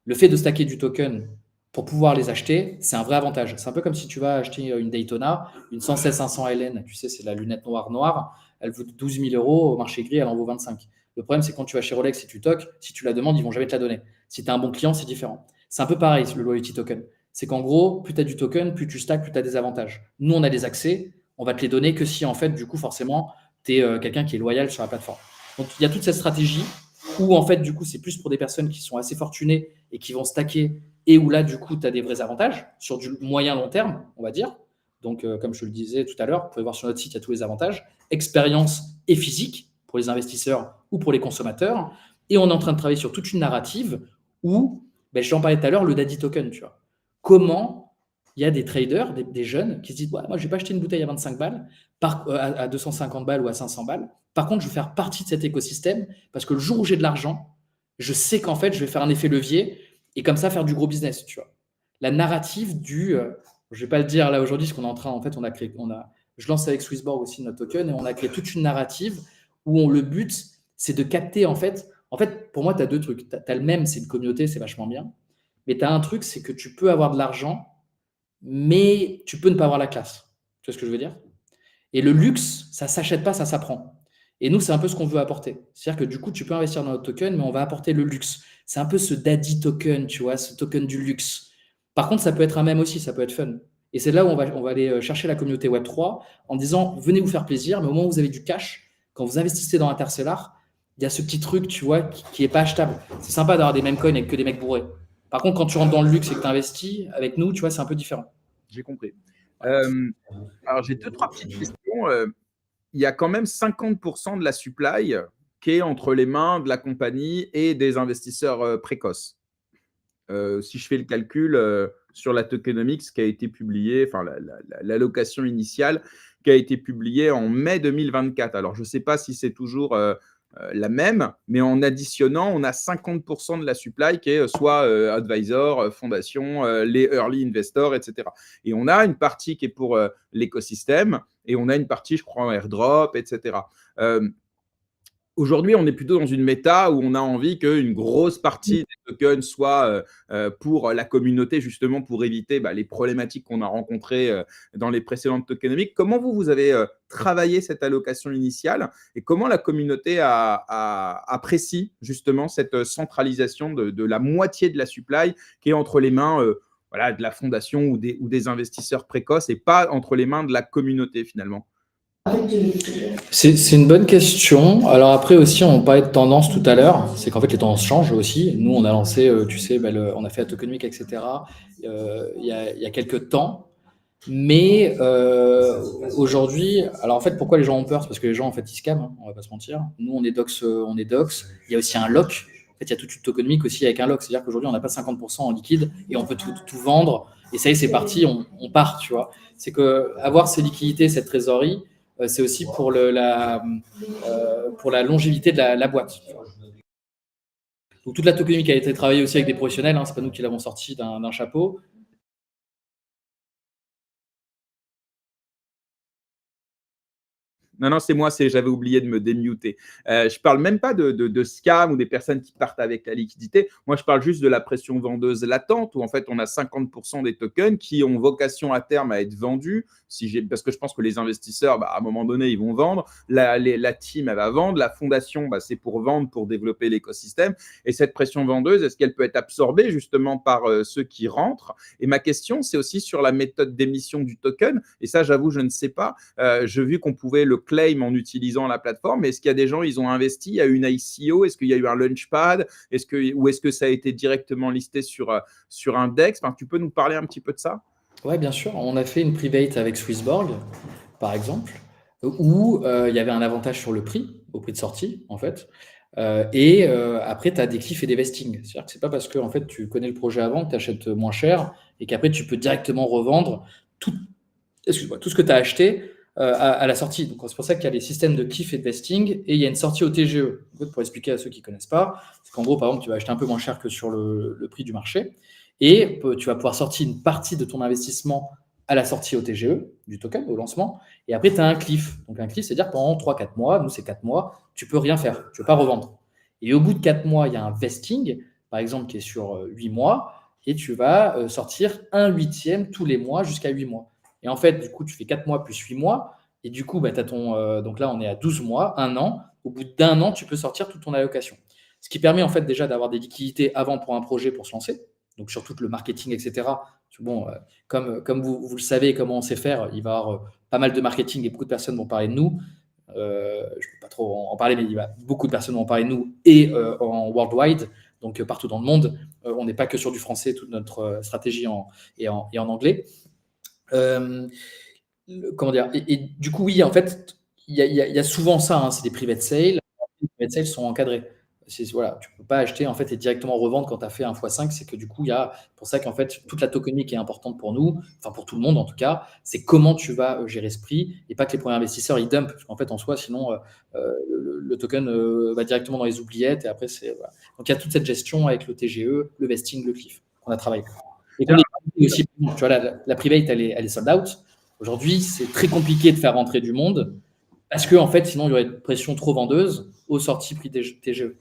Le fait de stacker du token pour pouvoir les acheter, c'est un vrai avantage. C'est un peu comme si tu vas acheter une Daytona, une 116-500 LN, tu sais, c'est la lunette noire, elle vaut 12 000 euros, au marché gris, elle en vaut 25. Le problème, c'est quand tu vas chez Rolex et tu toques, si tu la demandes, ils vont jamais te la donner. Si tu as un bon client, c'est différent. C'est un peu pareil, le loyalty token. C'est qu'en gros, plus tu as du token, plus tu stacks, plus tu as des avantages. Nous, on a des accès, on va te les donner que si, en fait, du coup, forcément, tu es quelqu'un qui est loyal sur la plateforme. Donc, il y a toute cette stratégie où, en fait, du coup, c'est plus pour des personnes qui sont assez fortunées et qui vont stacker et où là, du coup, tu as des vrais avantages sur du moyen-long terme, on va dire. Donc, comme je le disais tout à l'heure, vous pouvez voir sur notre site, il y a tous les avantages. Expérience et physique pour les investisseurs ou pour les consommateurs. Et on est en train de travailler sur toute une narrative où, j'en parlais tout à l'heure, le daddy token, tu vois. Comment il y a des traders, des jeunes qui se disent, moi, je ne vais pas acheter une bouteille à 25 balles, à 250 balles ou à 500 balles. Par contre, je vais faire partie de cet écosystème parce que le jour où j'ai de l'argent, je sais qu'en fait, je vais faire un effet levier et comme ça, faire du gros business, tu vois. La narrative je ne vais pas le dire là aujourd'hui, parce qu'on est en train, en fait, je lance avec Swissborg aussi notre token et on a créé toute une narrative où le but, c'est de capter, en fait, pour moi, tu as deux trucs. Tu as le même, c'est une communauté, c'est vachement bien. Mais tu as un truc, c'est que tu peux avoir de l'argent, mais tu peux ne pas avoir la classe. Tu vois ce que je veux dire? Et le luxe, ça ne s'achète pas, ça s'apprend. Et nous, c'est un peu ce qu'on veut apporter. C'est-à-dire que du coup, tu peux investir dans notre token, mais on va apporter le luxe. C'est un peu ce daddy token, tu vois, ce token du luxe. Par contre, ça peut être un mème aussi, ça peut être fun. Et c'est là où on va aller chercher la communauté Web3 en disant, venez vous faire plaisir, mais au moment où vous avez du cash, quand vous investissez dans Interstellar, il y a ce petit truc, tu vois, qui n'est pas achetable. C'est sympa d'avoir des meme coins avec que des mecs bourrés. Par contre, quand tu rentres dans le luxe et que tu investis avec nous, tu vois, c'est un peu différent. J'ai compris. Alors, j'ai 2-3 petites questions. Il y a quand même 50% de la supply qui est entre les mains de la compagnie et des investisseurs précoces. Si je fais le calcul sur la tokenomics qui a été publiée, enfin l'allocation initiale qui a été publiée en mai 2024. Alors, je ne sais pas si c'est toujours la même, mais en additionnant, on a 50% de la supply qui est soit advisor, fondation, les early investors, etc. Et on a une partie qui est pour l'écosystème et on a une partie, je crois, en airdrop, etc. Aujourd'hui, on est plutôt dans une méta où on a envie qu'une grosse partie des tokens soit pour la communauté, justement pour éviter les problématiques qu'on a rencontrées dans les précédentes tokenomics. Comment vous avez travaillé cette allocation initiale et comment la communauté apprécie justement cette centralisation de la moitié de la supply qui est entre les mains de la fondation ou des investisseurs précoces et pas entre les mains de la communauté finalement? C'est une bonne question. Alors après aussi, on parlait de tendance tout à l'heure. C'est qu'en fait, les tendances changent aussi. Nous, on a lancé, tu sais, on a fait la tokenomics, etc. Il y a quelques temps. Mais aujourd'hui, alors en fait, pourquoi les gens ont peur? C'est parce que les gens, en fait, ils scamment, hein, on va pas se mentir. Nous, on est dox. Il y a aussi un lock. En fait, il y a toute une tokenomics aussi avec un lock. C'est-à-dire qu'aujourd'hui, on n'a pas 50% en liquide et on peut tout vendre. Et ça y est, c'est parti, on part, tu vois. C'est que avoir ces liquidités, cette trésorerie, c'est aussi pour la longévité de la boîte. Donc toute la tokenomics a été travaillée aussi avec des professionnels, hein, c'est pas nous qui l'avons sorti d'un chapeau. Non, c'est moi, j'avais oublié de me démuter. Je parle même pas de scam ou des personnes qui partent avec la liquidité. Moi, je parle juste de la pression vendeuse latente où en fait, on a 50% des tokens qui ont vocation à terme à être vendus. Parce que je pense que les investisseurs, à un moment donné, ils vont vendre. La team, elle va vendre. La fondation, c'est pour vendre, pour développer l'écosystème. Et cette pression vendeuse, est-ce qu'elle peut être absorbée justement par ceux qui rentrent? Et ma question, c'est aussi sur la méthode d'émission du token. Et ça, j'avoue, je ne sais pas. J'ai vu qu'on pouvait le claim en utilisant la plateforme. Est-ce qu'il y a des gens, ils ont investi, il y a eu une ICO, est-ce qu'il y a eu un launchpad, ou est-ce que ça a été directement listé sur un DEX? Tu peux nous parler un petit peu de ça? Ouais, bien sûr. On a fait une private avec Swissborg, par exemple, où il y avait un avantage sur le prix, au prix de sortie, en fait. Après, tu as des cliffs et des vestings. C'est-à-dire que c'est pas parce que en fait, tu connais le projet avant que tu achètes moins cher et qu'après, tu peux directement revendre tout ce que tu as acheté à la sortie. Donc, c'est pour ça qu'il y a les systèmes de cliff et de vesting et il y a une sortie au TGE. Pour expliquer à ceux qui ne connaissent pas, c'est qu'en gros, par exemple, tu vas acheter un peu moins cher que sur le prix du marché et tu vas pouvoir sortir une partie de ton investissement à la sortie au TGE du token, au lancement. Et après, tu as un cliff. Donc, un cliff, c'est-à-dire pendant 3-4 mois, nous, c'est 4 mois, tu peux rien faire, tu ne peux pas revendre. Et au bout de 4 mois, il y a un vesting, par exemple, qui est sur 8 mois, et tu vas sortir 1/8 tous les mois jusqu'à 8 mois. Et en fait, du coup, tu fais 4 mois plus 8 mois, et du coup, tu as donc là, on est à 12 mois, 1 an. Au bout d'un an, tu peux sortir toute ton allocation. Ce qui permet en fait déjà d'avoir des liquidités avant pour un projet pour se lancer. Donc sur tout le marketing, etc. Bon, comme vous le savez, comment on sait faire, il va y avoir pas mal de marketing et beaucoup de personnes vont parler de nous. Je ne peux pas trop en parler, mais beaucoup de personnes vont parler de nous et en worldwide, donc partout dans le monde. On n'est pas que sur du français, toute notre stratégie est en anglais. Comment dire et du coup, oui, en fait, il y a souvent ça, hein, c'est des private sales. Les private sales sont encadrés. Voilà, tu ne peux pas acheter en fait, et directement revendre quand tu as fait un x5. C'est que du coup, il y a pour ça qu'en fait, toute la tokenomique qui est importante pour nous, enfin pour tout le monde en tout cas, c'est comment tu vas gérer ce prix et pas que les premiers investisseurs ils dumpent. Parce qu'en fait, en soi, sinon, le token va directement dans les oubliettes et après, voilà. Donc, il y a toute cette gestion avec le TGE, le vesting, le cliff qu'on a travaillé. Et qu'on est aussi, tu vois, la private, elle est sold out. Aujourd'hui, c'est très compliqué de faire rentrer du monde parce que, en fait, sinon, il y aurait une pression trop vendeuse aux sorties prix TGE.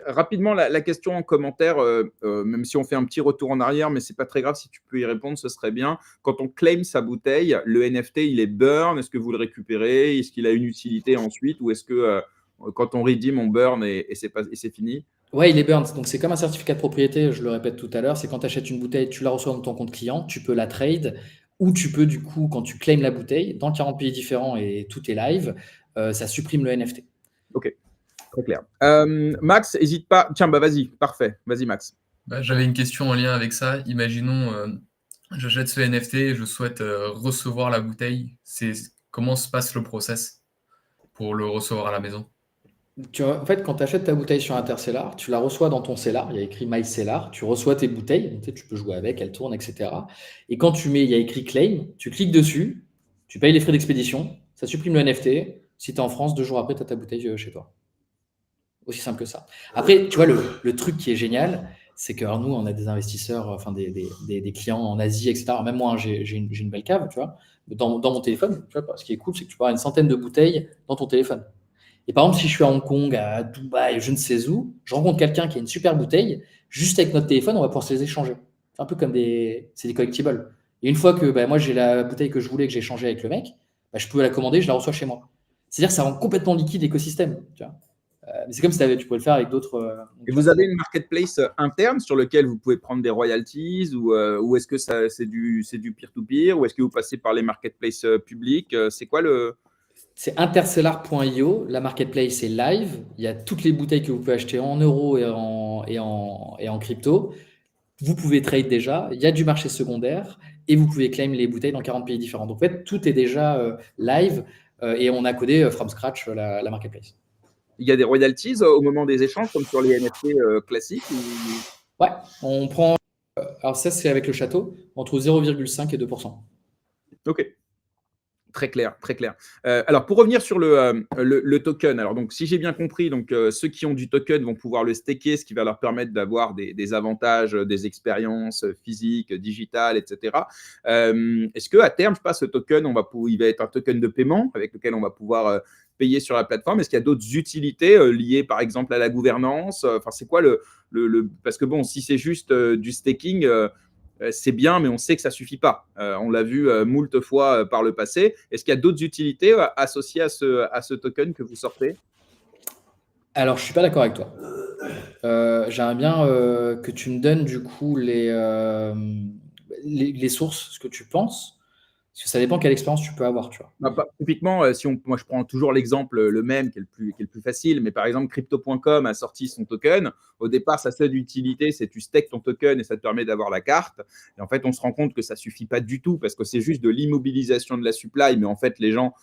Rapidement, la question en commentaire, même si on fait un petit retour en arrière, mais c'est pas très grave, si tu peux y répondre, ce serait bien. Quand on claim sa bouteille, le NFT, il est burn, est-ce que vous le récupérez? Est-ce qu'il a une utilité ensuite? Ou est-ce que quand on redeem, on burn et c'est fini? Ouais, il est burn. Donc, c'est comme un certificat de propriété, je le répète tout à l'heure. C'est quand tu achètes une bouteille, tu la reçois dans ton compte client, tu peux la trade ou tu peux, du coup, quand tu claims la bouteille, dans 40 pays différents et tout est live, ça supprime le NFT. Ok, très clair. Max, n'hésite pas. Tiens, vas-y, parfait. Vas-y, Max. J'avais une question en lien avec ça. Imaginons, j'achète ce NFT et je souhaite recevoir la bouteille. Comment se passe le process pour le recevoir à la maison? En fait, quand tu achètes ta bouteille sur Intercellar, tu la reçois dans ton cellar. Il y a écrit My Cellar. Tu reçois tes bouteilles. Donc, tu peux jouer avec, elles tournent, etc. Et quand il y a écrit Claim, tu cliques dessus, tu payes les frais d'expédition, ça supprime le NFT. Si tu es en France, 2 jours après, tu as ta bouteille chez toi. Aussi simple que ça. Après, tu vois, le truc qui est génial, c'est que nous, on a des investisseurs, enfin des clients en Asie, etc. Même moi, hein, j'ai une belle cave, tu vois, dans mon téléphone. Tu vois, ce qui est cool, c'est que tu peux avoir une centaine de bouteilles dans ton téléphone. Et par exemple, si je suis à Hong Kong, à Dubaï, je ne sais où, je rencontre quelqu'un qui a une super bouteille, juste avec notre téléphone, on va pouvoir se les échanger. C'est un peu comme c'est des collectibles. Et une fois que moi, j'ai la bouteille que je voulais, que j'ai échangée avec le mec, je peux la commander, je la reçois chez moi. C'est-à-dire que ça rend complètement liquide l'écosystème. Tu vois. Mais c'est comme si tu pouvais le faire avec d'autres. Et vous avez une marketplace interne sur lequel vous pouvez prendre des royalties ou est-ce que c'est du peer-to-peer ou est-ce que vous passez par les marketplaces publics? C'est quoi le… C'est intercellar.io. La marketplace est live. Il y a toutes les bouteilles que vous pouvez acheter en euros et en crypto. Vous pouvez trade déjà. Il y a du marché secondaire et vous pouvez claim les bouteilles dans 40 pays différents. Donc, en fait, tout est déjà live et on a codé from scratch la marketplace. Il y a des royalties au moment des échanges comme sur les NFT classiques ou… Ouais, on prend. Alors, ça, c'est avec le château, entre 0,5 et 2%. Ok. Très clair, très clair. Alors, pour revenir sur le token, alors donc, si j'ai bien compris, donc, ceux qui ont du token vont pouvoir le staker, ce qui va leur permettre d'avoir des avantages, des expériences physiques, digitales, etc. Est-ce qu'à terme, je passe ce token, il va être un token de paiement avec lequel on va pouvoir payer sur la plateforme? Est-ce qu'il y a d'autres utilités liées, par exemple, à la gouvernance? Enfin, c'est quoi parce que bon, si c'est juste du staking, c'est bien, mais on sait que ça ne suffit pas. On l'a vu moult fois par le passé. Est-ce qu'il y a d'autres utilités associées à ce token que vous sortez? Alors, je ne suis pas d'accord avec toi. J'aimerais bien que tu me donnes du coup les sources, ce que tu penses. Parce que ça dépend quelle expérience tu peux avoir, tu vois. Typiquement, moi je prends toujours l'exemple le même qui est le plus facile, mais par exemple Crypto.com a sorti son token. Au départ, sa seule utilité, c'est tu stakes ton token et ça te permet d'avoir la carte. Et en fait, on se rend compte que ça suffit pas du tout parce que c'est juste de l'immobilisation de la supply, mais en fait, les gens,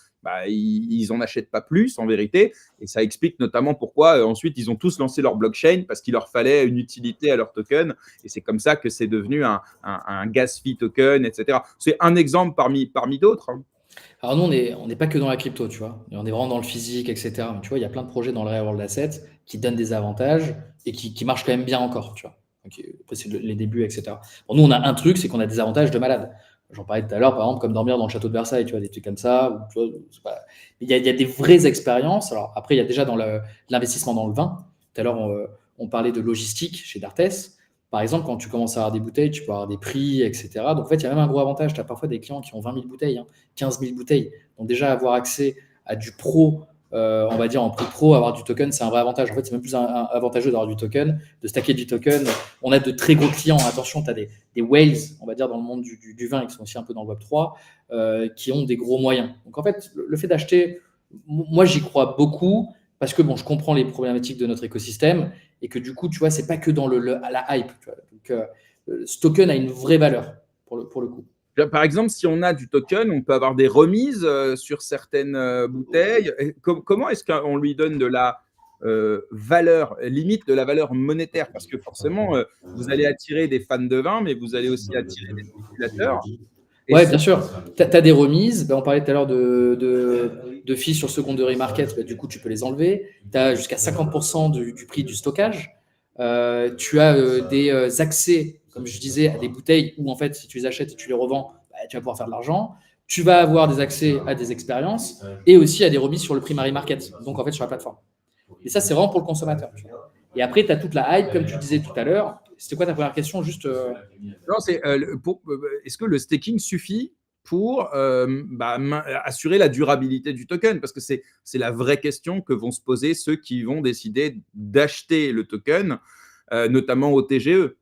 ils en achètent pas plus en vérité. Et ça explique notamment pourquoi ensuite ils ont tous lancé leur blockchain parce qu'il leur fallait une utilité à leur token. Et c'est comme ça que c'est devenu un gas fee token, etc. C'est un exemple parmi d'autres. Alors nous, on n'est pas que dans la crypto, tu vois. On est vraiment dans le physique, etc. Mais tu vois, il y a plein de projets dans le real world asset qui donnent des avantages et qui marchent quand même bien encore, tu vois. Donc, après, c'est les débuts, etc. Bon, nous, on a un truc, c'est qu'on a des avantages de malade. J'en parlais tout à l'heure, par exemple, comme dormir dans le château de Versailles, tu vois, des trucs comme ça. Ou, tu vois, il y a des vraies expériences. Alors, après, il y a déjà l'investissement dans le vin. Tout à l'heure, on parlait de logistique chez D'Artes. Par exemple, quand tu commences à avoir des bouteilles, tu peux avoir des prix, etc. Donc, en fait, il y a même un gros avantage. Tu as parfois des clients qui ont 20 000 bouteilles, 15 000 bouteilles. Donc, déjà, avoir accès à du pro, on va dire en prix pro, avoir du token, c'est un vrai avantage. En fait, c'est même plus avantageux d'avoir du token, de stacker du token. On a de très gros clients. Attention, tu as des whales, on va dire, dans le monde du vin, qui sont aussi un peu dans le Web3, qui ont des gros moyens. Donc, en fait, le fait d'acheter, moi, j'y crois beaucoup parce que, bon, je comprends les problématiques de notre écosystème et que, du coup, tu vois, c'est pas que dans la hype. Tu vois. Donc, ce token a une vraie valeur pour le coup. Par exemple, si on a du token, on peut avoir des remises sur certaines bouteilles. Comment est-ce qu'on lui donne de la valeur, limite de la valeur monétaire? Parce que forcément, vous allez attirer des fans de vin, mais vous allez aussi attirer des spéculateurs. Oui, bien sûr. Tu as des remises. On parlait tout à l'heure de fees sur secondary market. Du coup, tu peux les enlever. Tu as jusqu'à 50% du prix du stockage. Tu as des accès, comme je disais, à des bouteilles où, en fait, si tu les achètes et tu les revends, tu vas pouvoir faire de l'argent. Tu vas avoir des accès à des expériences et aussi à des remises sur le primary market, donc en fait sur la plateforme. Et ça, c'est vraiment pour le consommateur. Et après, tu as toute la hype, comme tu disais tout à l'heure. C'était quoi ta première question? Juste. Non, c'est est-ce que le staking suffit pour assurer la durabilité du token? Parce que c'est la vraie question que vont se poser ceux qui vont décider d'acheter le token, notamment au TGE.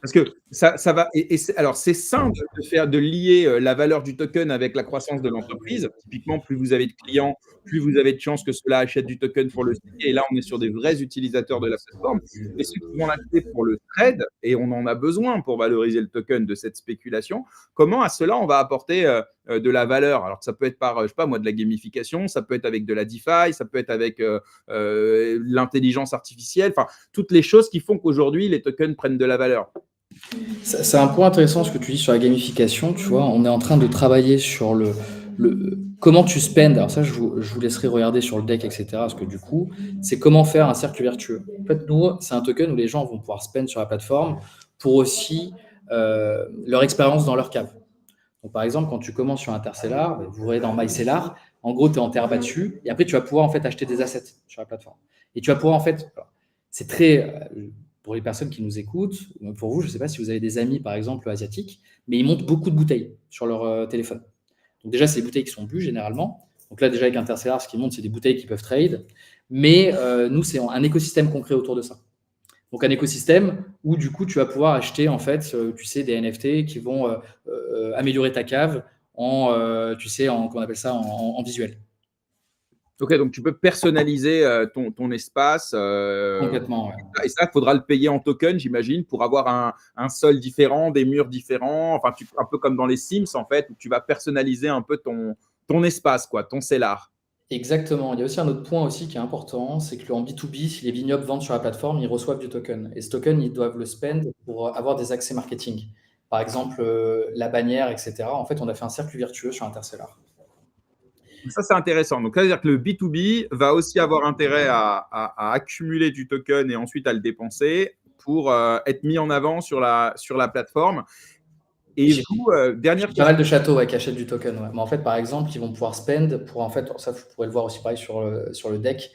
Parce que ça va. Alors, c'est sain de lier la valeur du token avec la croissance de l'entreprise. Typiquement, plus vous avez de clients, plus vous avez de chances que ceux-là achètent du token pour le staker. Et là, on est sur des vrais utilisateurs de la plateforme. Mais ceux qui vont l'acheter pour le trade, et on en a besoin pour valoriser le token de cette spéculation, comment à cela on va apporter de la valeur? Alors, ça peut être par, je sais pas moi, de la gamification, ça peut être avec de la DeFi, ça peut être avec l'intelligence artificielle, enfin, toutes les choses qui font qu'aujourd'hui, les tokens prennent de la valeur. C'est un point intéressant ce que tu dis sur la gamification. Tu vois, on est en train de travailler sur comment tu spends. Alors ça, je vous laisserai regarder sur le deck, etc. Parce que du coup, c'est comment faire un cercle vertueux. En fait, nous, c'est un token où les gens vont pouvoir spend sur la plateforme pour aussi leur expérience dans leur cave. Donc, par exemple, quand tu commences sur Interstellar, vous voyez dans MyCellar, en gros, tu es en terre battue et après, tu vas pouvoir en fait acheter des assets sur la plateforme. Et tu vas pouvoir en fait, c'est très, pour les personnes qui nous écoutent, pour vous, je ne sais pas si vous avez des amis, par exemple, asiatiques, mais ils montent beaucoup de bouteilles sur leur téléphone. Donc déjà, c'est des bouteilles qui sont bues généralement. Donc là, déjà avec Interstellar, ce qui monte, c'est des bouteilles qui peuvent trade. Mais nous, c'est un écosystème concret autour de ça. Donc un écosystème où du coup, tu vas pouvoir acheter en fait, tu sais, des NFT qui vont améliorer ta cave en, tu sais, comment on appelle ça, en visuel. Ok, donc tu peux personnaliser ton espace. Complètement, ouais. Et ça, il faudra le payer en token, j'imagine, pour avoir un sol différent, des murs différents. Enfin, un peu comme dans les Sims, en fait, où tu vas personnaliser un peu ton espace, quoi, ton cellar. Exactement. Il y a aussi un autre point aussi qui est important, c'est que en B2B, si les vignobles vendent sur la plateforme, ils reçoivent du token. Et ce token, ils doivent le spend pour avoir des accès marketing. Par exemple, la bannière, etc. En fait, on a fait un cercle vertueux sur Interstellar. Ça, c'est intéressant. Donc, ça veut dire que le B2B va aussi avoir intérêt à accumuler du token et ensuite à le dépenser pour être mis en avant sur la plateforme. Et vous, dernière question. Pas mal de châteaux qui achètent du token. Ouais. Mais en fait, par exemple, ils vont pouvoir spend pour, en fait, ça, vous pourrez le voir aussi pareil sur le deck,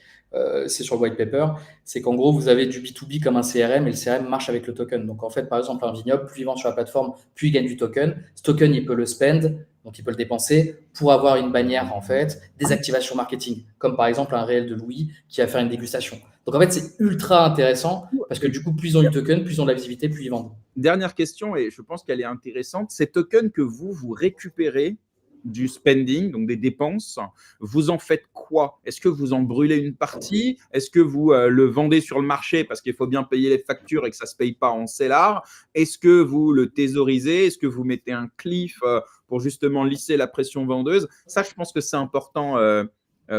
c'est sur le white paper, c'est qu'en gros, vous avez du B2B comme un CRM et le CRM marche avec le token. Donc, en fait, par exemple, un vignoble, plus il vend sur la plateforme, plus il gagne du token. Ce token, il peut le spend, donc il peut le dépenser pour avoir une bannière, en fait, des activations marketing, comme par exemple un réel de Louis qui va faire une dégustation. Donc, en fait, c'est ultra intéressant parce que du coup, plus ils ont du token, plus ils ont de la visibilité, plus ils vendent. Dernière question, et je pense qu'elle est intéressante. Ces tokens que vous récupérez du spending, donc des dépenses, vous en faites quoi? Est-ce que vous en brûlez une partie? Est-ce que vous le vendez sur le marché parce qu'il faut bien payer les factures et que ça ne se paye pas en cellar? Est-ce que vous le thésaurisez? Est-ce que vous mettez un cliff pour justement lisser la pression vendeuse? Ça, je pense que c'est important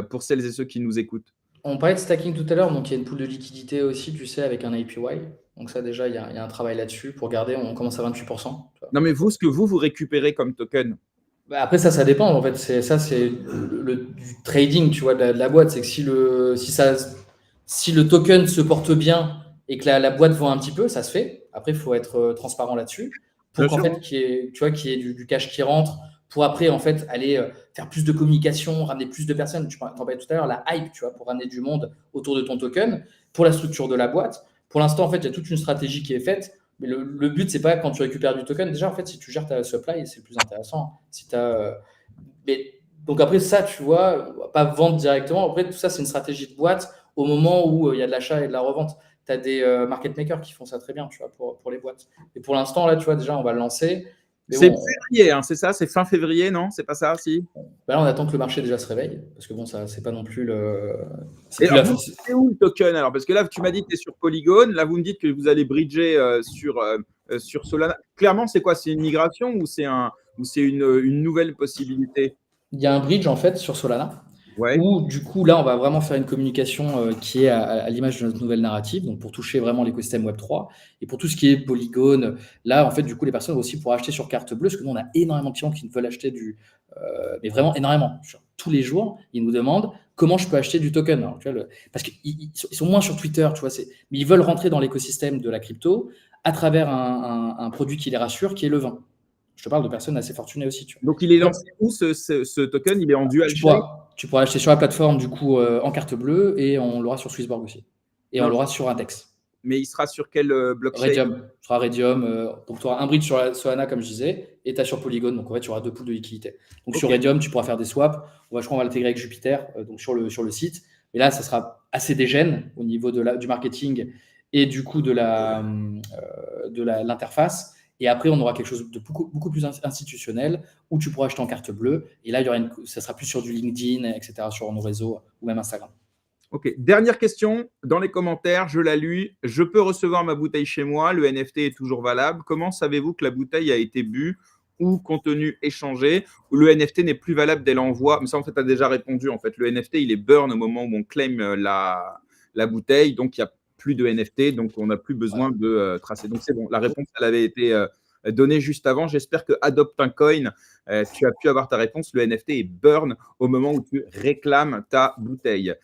pour celles et ceux qui nous écoutent. On parlait de stacking tout à l'heure, donc il y a une pool de liquidité aussi, tu sais, avec un APY. Donc ça, déjà, il y a un travail là-dessus. Pour garder, on commence à 28%. Non, mais vous, ce que vous récupérez comme token? Après, ça dépend. En fait, c'est du trading, tu vois, de la boîte. C'est que si le token se porte bien et que la boîte vend un petit peu, ça se fait. Après, il faut être transparent là-dessus pour Bien qu'en sûr. fait, qu'il y ait du cash qui rentre pour après, en fait, aller faire plus de communication, ramener plus de personnes. Tu t'en parlais tout à l'heure, la hype, tu vois, pour ramener du monde autour de ton token, pour la structure de la boîte. Pour l'instant, en fait, il y a toute une stratégie qui est faite. Mais le but, c'est pas quand tu récupères du token. Déjà, en fait, si tu gères ta supply, c'est le plus intéressant. Si mais, donc après, ça, tu vois, on va pas vendre directement. Après, tout ça, c'est une stratégie de boîte au moment où il y a de l'achat et de la revente. Tu as des market makers qui font ça très bien, tu vois, pour les boîtes. Et pour l'instant, là, tu vois, déjà, on va le lancer. Mais C'est bon, février, hein, c'est ça? C'est fin février, non? C'est pas ça, si? bah là, on attend que le marché déjà se réveille. Parce que bon, ça, c'est pas non plus le. C'est Et plus la alors, vous, c'est où le token alors? Parce que là, tu m'as dit que tu es sur Polygon. Là, vous me dites que vous allez bridger sur Solana. Clairement, c'est quoi? C'est une migration ou c'est une nouvelle possibilité? Il y a un bridge en fait sur Solana Ouais. où du coup là on va vraiment faire une communication qui est à l'image de notre nouvelle narrative, donc pour toucher vraiment l'écosystème Web3 et pour tout ce qui est Polygon. Là en fait du coup les personnes aussi pourront acheter sur carte bleue parce que nous on a énormément de clients qui veulent acheter mais vraiment énormément. Tous les jours ils nous demandent comment je peux acheter du token. Alors, tu vois, parce qu'ils sont moins sur Twitter, tu vois, mais ils veulent rentrer dans l'écosystème de la crypto à travers un produit qui les rassure, qui est le vin. Je te parle de personnes assez fortunées aussi, tu vois. Donc, il est lancé où ce token? Il est en dual Tu chain? pourras l'acheter sur la plateforme du coup en carte bleue et on l'aura sur Swissborg aussi. Et on Non, l'aura sur Index. mais il sera sur quelle blockchain? Radium. Tu auras Radium. Donc tu auras un bridge sur Solana comme je disais et tu as sur Polygon. Donc en fait tu auras deux pools de liquidité. Donc sur Ok. Radium tu pourras faire des swaps. Je crois qu'on va l'intégrer avec Jupiter donc sur le site. Et là ça sera assez dégène au niveau du marketing et du coup de l'interface. Et après, on aura quelque chose de beaucoup, beaucoup plus institutionnel où tu pourras acheter en carte bleue. Et là, ça sera plus sur du LinkedIn, etc., sur nos réseaux ou même Instagram. Ok. Dernière question dans les commentaires, je la lis. Je peux recevoir ma bouteille chez moi. Le NFT est toujours valable. Comment savez-vous que la bouteille a été bue ou contenu échangé ou le NFT n'est plus valable dès l'envoi? Mais ça, en fait, tu as déjà répondu. En fait, le NFT, il est burn au moment où on claim la bouteille. Donc, il n'y a plus de NFT. Donc, on n'a plus besoin de tracer. Donc, c'est bon. La réponse, elle avait été donnée juste avant. J'espère que Adopt un Coin, tu as pu avoir ta réponse. Le NFT est burn au moment où tu réclames ta bouteille.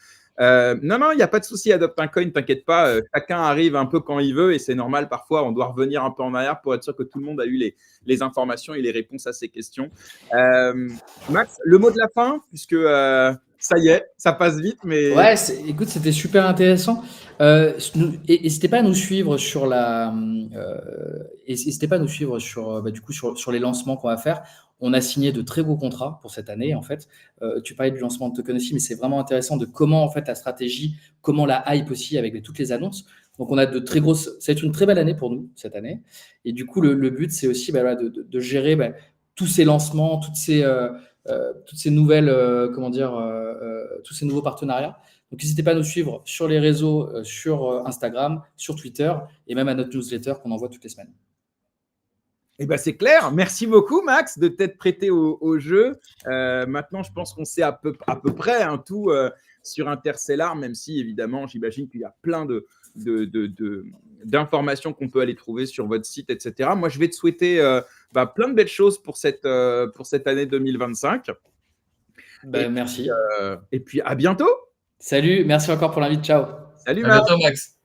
Non, il n'y a pas de souci, Adopt un Coin, t'inquiète pas. Chacun arrive un peu quand il veut et c'est normal. Parfois, on doit revenir un peu en arrière pour être sûr que tout le monde a eu les informations et les réponses à ces questions. Max, le mot de la fin, puisque ça y est, ça passe vite, mais Ouais, écoute, c'était super intéressant. N'hésitez pas à nous suivre sur n'hésitez pas à nous suivre du coup, sur les lancements qu'on va faire. On a signé de très beaux contrats pour cette année, en fait. Tu parlais du lancement de token aussi, mais c'est vraiment intéressant de comment, en fait, la stratégie, comment la hype aussi avec toutes les annonces. Donc, on a de très grosses. Ça va être une très belle année pour nous, cette année. Et du coup, le but, c'est aussi de gérer tous ces lancements, toutes ces nouvelles, tous ces nouveaux partenariats. Donc, n'hésitez pas à nous suivre sur les réseaux, sur Instagram, sur Twitter et même à notre newsletter qu'on envoie toutes les semaines. eh ben, c'est clair. Merci beaucoup, Max, de t'être prêté au jeu. Maintenant, je pense qu'on sait à peu près tout sur Interstellar, même si, évidemment, j'imagine qu'il y a plein d'informations qu'on peut aller trouver sur votre site, etc. Moi, je vais te souhaiter plein de belles choses pour cette année 2025. Merci. Et puis, à bientôt. Salut, merci encore pour l'invite. Ciao. Salut, À Max. bientôt, Max.